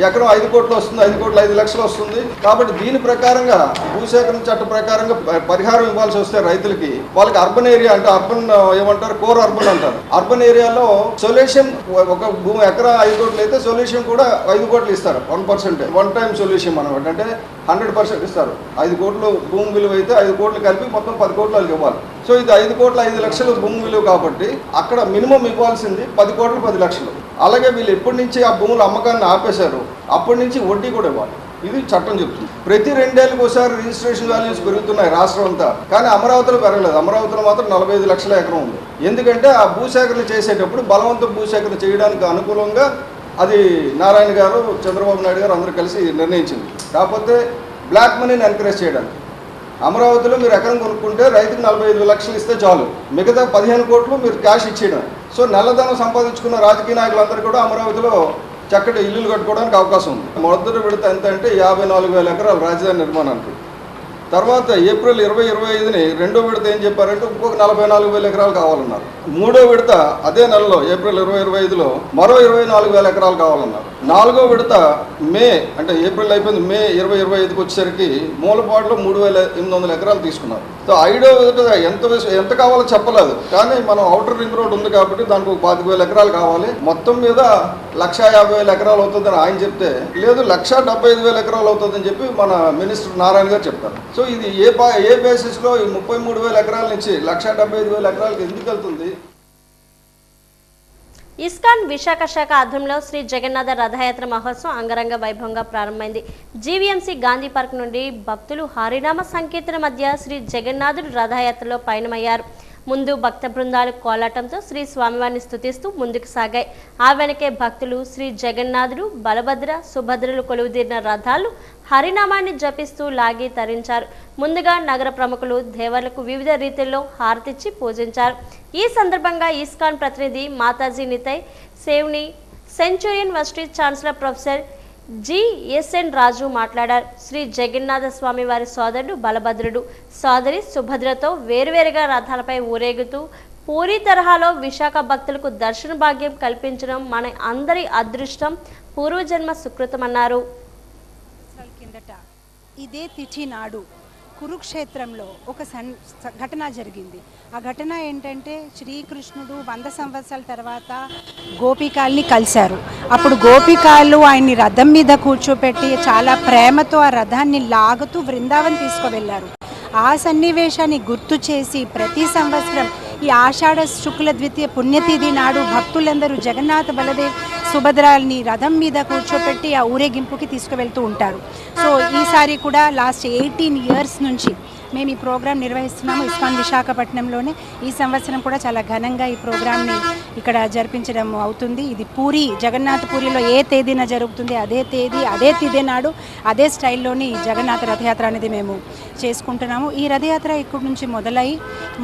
ఎకరం 5 కోట్లు వస్తుంది, 5,05,00,000 వస్తుంది. కాబట్టి దీని ప్రకారంగా భూసేకరణ చట్టం ప్రకారంగా పరిహారం ఇవ్వాల్సి వస్తే రైతులకి, వాళ్ళకి అర్బన్ ఏరియా అంటే అర్బన్ ఏమంటారు, కోర్ అర్బన్ అంటారు. అర్బన్ ఏరియాలో సొల్యూషన్ ఒక భూమి ఎకరా 5 కోట్లు అయితే సొల్యూషన్ కూడా 5 కోట్లు ఇస్తారు. 1% వన్ టైం సొల్యూషన్ అనమాట. అంటే 100% ఇస్తారు. 5 కోట్లు భూమి విలువ అయితే 5 కోట్లు కలిపి మొత్తం 10 కోట్లు వాళ్ళకి ఇవ్వాలి. సో ఇది 5,05,00,000 భూమి విలువ కాబట్టి అక్కడ మినిమం ఇవ్వాల్సింది 10 కోట్లు 10 లక్షలు. అలాగే వీళ్ళు ఎప్పటి నుంచి ఆ భూముల అమ్మకాన్ని ఆపేశారు అప్పటి నుంచి వడ్డీ కూడా ఇవ్వాలి. ఇది చట్టం చెప్తుంది. ప్రతి 2 ఏళ్ళకి ఒకసారి రిజిస్ట్రేషన్ వాల్యూస్ పెరుగుతున్నాయి రాష్ట్రం అంతా, కానీ అమరావతిలో పెరగలేదు. అమరావతిలో మాత్రం 45 లక్షల ఎకరం ఉంది. ఎందుకంటే ఆ భూసేకరణ చేసేటప్పుడు బలవంత భూసేకరణ చేయడానికి అనుకూలంగా అది నారాయణ గారు, చంద్రబాబు నాయుడు గారు అందరూ కలిసి నిర్ణయించింది. కాకపోతే బ్లాక్ మనీని ఎంకరేజ్ చేయడానికి అమరావతిలో మీరు ఎకరం కొనుక్కుంటే రైతుకు 45 లక్షలు ఇస్తే చాలు, మిగతా 15 కోట్లు మీరు క్యాష్ ఇచ్చేయడం. సో నల్లధనం సంపాదించుకున్న రాజకీయ నాయకులందరూ కూడా అమరావతిలో చక్కటి ఇల్లులు కట్టుకోవడానికి అవకాశం ఉంది. మొదటి విడత ఎంత అంటే 54,000 ఎకరాలు రాజధాని నిర్మాణానికి. తర్వాత ఏప్రిల్ 2025ని రెండో విడత ఏం చెప్పారంటే ఇంకొక 44,000 ఎకరాలు కావాలన్నారు. మూడో విడత అదే నెలలో ఏప్రిల్ 2025లో మరో 24,000 ఎకరాలు కావాలన్నారు. నాలుగో విడత మే అంటే ఏప్రిల్ అయిపోయింది, మే 2025కి వచ్చేసరికి మూలపాడులో 3,800 ఎకరాలు తీసుకున్నారు. సో ఐదో విడత ఎంత కావాలో చెప్పలేదు, కానీ మనం అవుటర్ రింగ్ రోడ్ ఉంది కాబట్టి దానికి ఒక 25,000 ఎకరాలు కావాలి. మొత్తం మీద 150,000 ఎకరాలు అవుతుందని ఆయన చెప్తే, లేదు 175,000 ఎకరాలు అవుతుందని చెప్పి మన మినిస్టర్ నారాయణ గారు చెప్తారు. సో ఇది ఏ బేసిస్లో ఈ 33,000 ఎకరాల నుంచి 175,000 ఎకరాలకు ఎందుకు వెళ్తుంది? ఇస్కాన్ విశాఖ శాఖ ఆధ్వర్యంలో శ్రీ జగన్నాథ రథయాత్ర మహోత్సవం అంగరంగ వైభవంగా ప్రారంభమైంది. జీవీఎంసీ గాంధీ పార్క్ నుండి భక్తులు హరినామ సంకీర్తన మధ్య శ్రీ జగన్నాథుడు రథయాత్రలో పయనమయ్యారు. ముందు భక్త బృందాలు కోలాటంతో శ్రీ స్వామివారిని స్తుతిస్తూ ముందుకు సాగాయి. ఆ వెనకే భక్తులు శ్రీ జగన్నాథుడు, బలభద్ర, సుభద్రలు కొలువుదీరిన రథాలు హరినామాన్ని జపిస్తూ లాగి తరించారు. ముందుగా నగర ప్రముఖులు దేవర్లకు వివిధ రీతిల్లో హారతిచ్చి పూజించారు. ఈ సందర్భంగా ఇస్కాన్ ప్రతినిధి మాతాజీ నితయ్ సేవ్ని, Centurion University chancellor professor GSN Raju మాట్లాడారు. శ్రీ జగన్నాథ స్వామి వారి సోదరుడు బలభద్రుడు, సోదరి సుభద్రతో వేరువేరుగా రథాలపై ఊరేగుతూ పూరి తరహాలో విశాఖ భక్తులకు దర్శన భాగ్యం కల్పించడం మన అందరి అదృష్టం, పూర్వజన్మ సుకృతమన్నారు. ఇదే తిథి నాడు కురుక్షేత్రంలో ఒక ఘటన జరిగింది. ఆ ఘటన ఏంటంటే శ్రీకృష్ణుడు 100 సంవత్సరాల తర్వాత గోపికాల్ని కలిశారు. అప్పుడు గోపికాలు ఆయన్ని రథం మీద కూర్చోపెట్టి చాలా ప్రేమతో ఆ రథాన్ని లాగుతూ బృందావన్ తీసుకువెళ్ళారు. ఆ సన్నివేశాన్ని గుర్తు చేసి ప్రతి సంవత్సరం ఈ ఆషాఢ శుక్ల ద్వితీయ పుణ్యతిథి నాడు భక్తులందరూ జగన్నాథ బలదేవ్ సుభద్రాల్ని రథం మీద కూర్చోపెట్టి ఆ ఊరేగింపుకి తీసుకువెళ్తూ ఉంటారు. సో ఈసారి కూడా లాస్ట్ 18 ఇయర్స్ నుంచి మేము ఈ ప్రోగ్రాం నిర్వహిస్తున్నాము ఇస్కాన్ విశాఖపట్నంలోనే. ఈ సంవత్సరం కూడా చాలా ఘనంగా ఈ ప్రోగ్రాంని ఇక్కడ జరిపించడం అవుతుంది. ఇది పూరి జగన్నాథ పూరిలో ఏ తేదీన జరుగుతుంది అదే తేదీ అదే తిథి నాడు అదే స్టైల్లోని జగన్నాథ రథయాత్ర అనేది మేము చేసుకుంటున్నాము. ఈ రథయాత్ర ఇక్కడి నుంచి మొదలై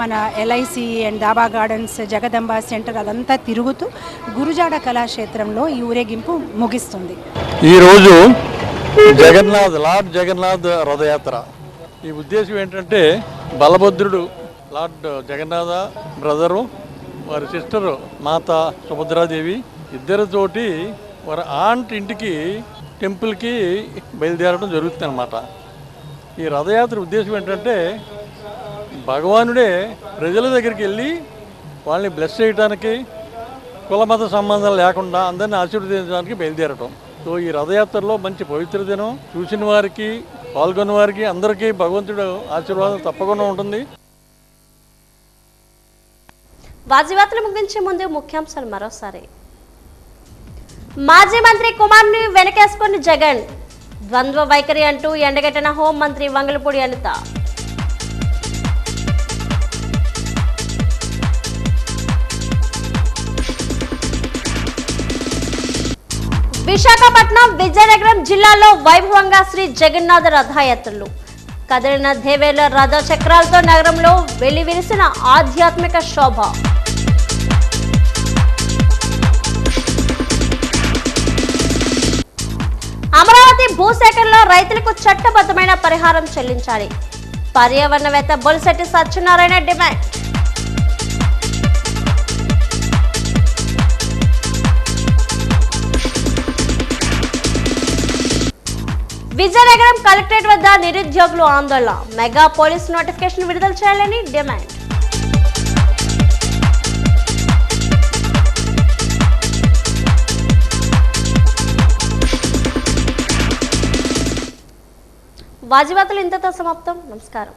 మన LIC and dhaba gardens, Jagadamba centre అదంతా తిరుగుతూ గురుజాడ కళాక్షేత్రంలో ఈ ఊరేగింపు ముగిస్తుంది. ఈరోజు లార్డ్ జగన్నాథ్ రథయాత్ర ఈ ఉద్దేశం ఏంటంటే బలభద్రుడు లార్డ్ జగన్నాథ బ్రదరు వారి సిస్టరు మాత సుభద్రాదేవి ఇద్దరితోటి వారి ఆంట్ ఇంటికి టెంపుల్కి బయలుదేరడం జరుగుతుంది అన్నమాట. ఈ రథయాత్ర ఉద్దేశం ఏంటంటే భగవానుడే ప్రజల దగ్గరికి వెళ్ళి వాళ్ళని బ్లెస్ చేయడానికి కులమత సంబంధం లేకుండా అందరినీ ఆశీర్వదించడానికి బయలుదేరటం. సో ఈ రథయాత్రలో మంచి పవిత్ర దినం, చూసిన వారికి పాల్గొన్న వారికి అందరికీ భగవంతుడు ఆశీర్వాదం తప్పకుండా ఉంటుంది. వాజీవార్తలు ముగించే ముందు ముఖ్యాంశాలు మరోసారి. మాజీ మంత్రి కుమార్ని వెనకేసుకుని జగన్, ద్వంద్వ వైఖరి అంటూ ఎండగట్టిన హోంమంత్రి వంగలపూడి అనిత. విశాఖపట్నం, విజయనగరం జిల్లాలో వైభవంగా శ్రీ జగన్నాథ రథయాత్రలు, కదిలిన దేవేల రథ చక్రాలతో నగరంలో వెలివిరిసిన ఆధ్యాత్మిక శోభ. అమరావతి భూసేకరణలో రైతులకు చట్టబద్ధమైన పరిహారం చెల్లించాలి, పర్యావరణవేత్త బొలిశెట్టి సత్యనారాయణ డిమాండ్. విజయనగరం కలెక్టరేట్ వద్ద నిరుద్యోగులు ఆందోళన, మెగా పోలీస్ నోటిఫికేషన్ విడుదల చేయాలని డిమాండ్. వాజీవార్తలు ఇంతతో సమాప్తం. నమస్కారం.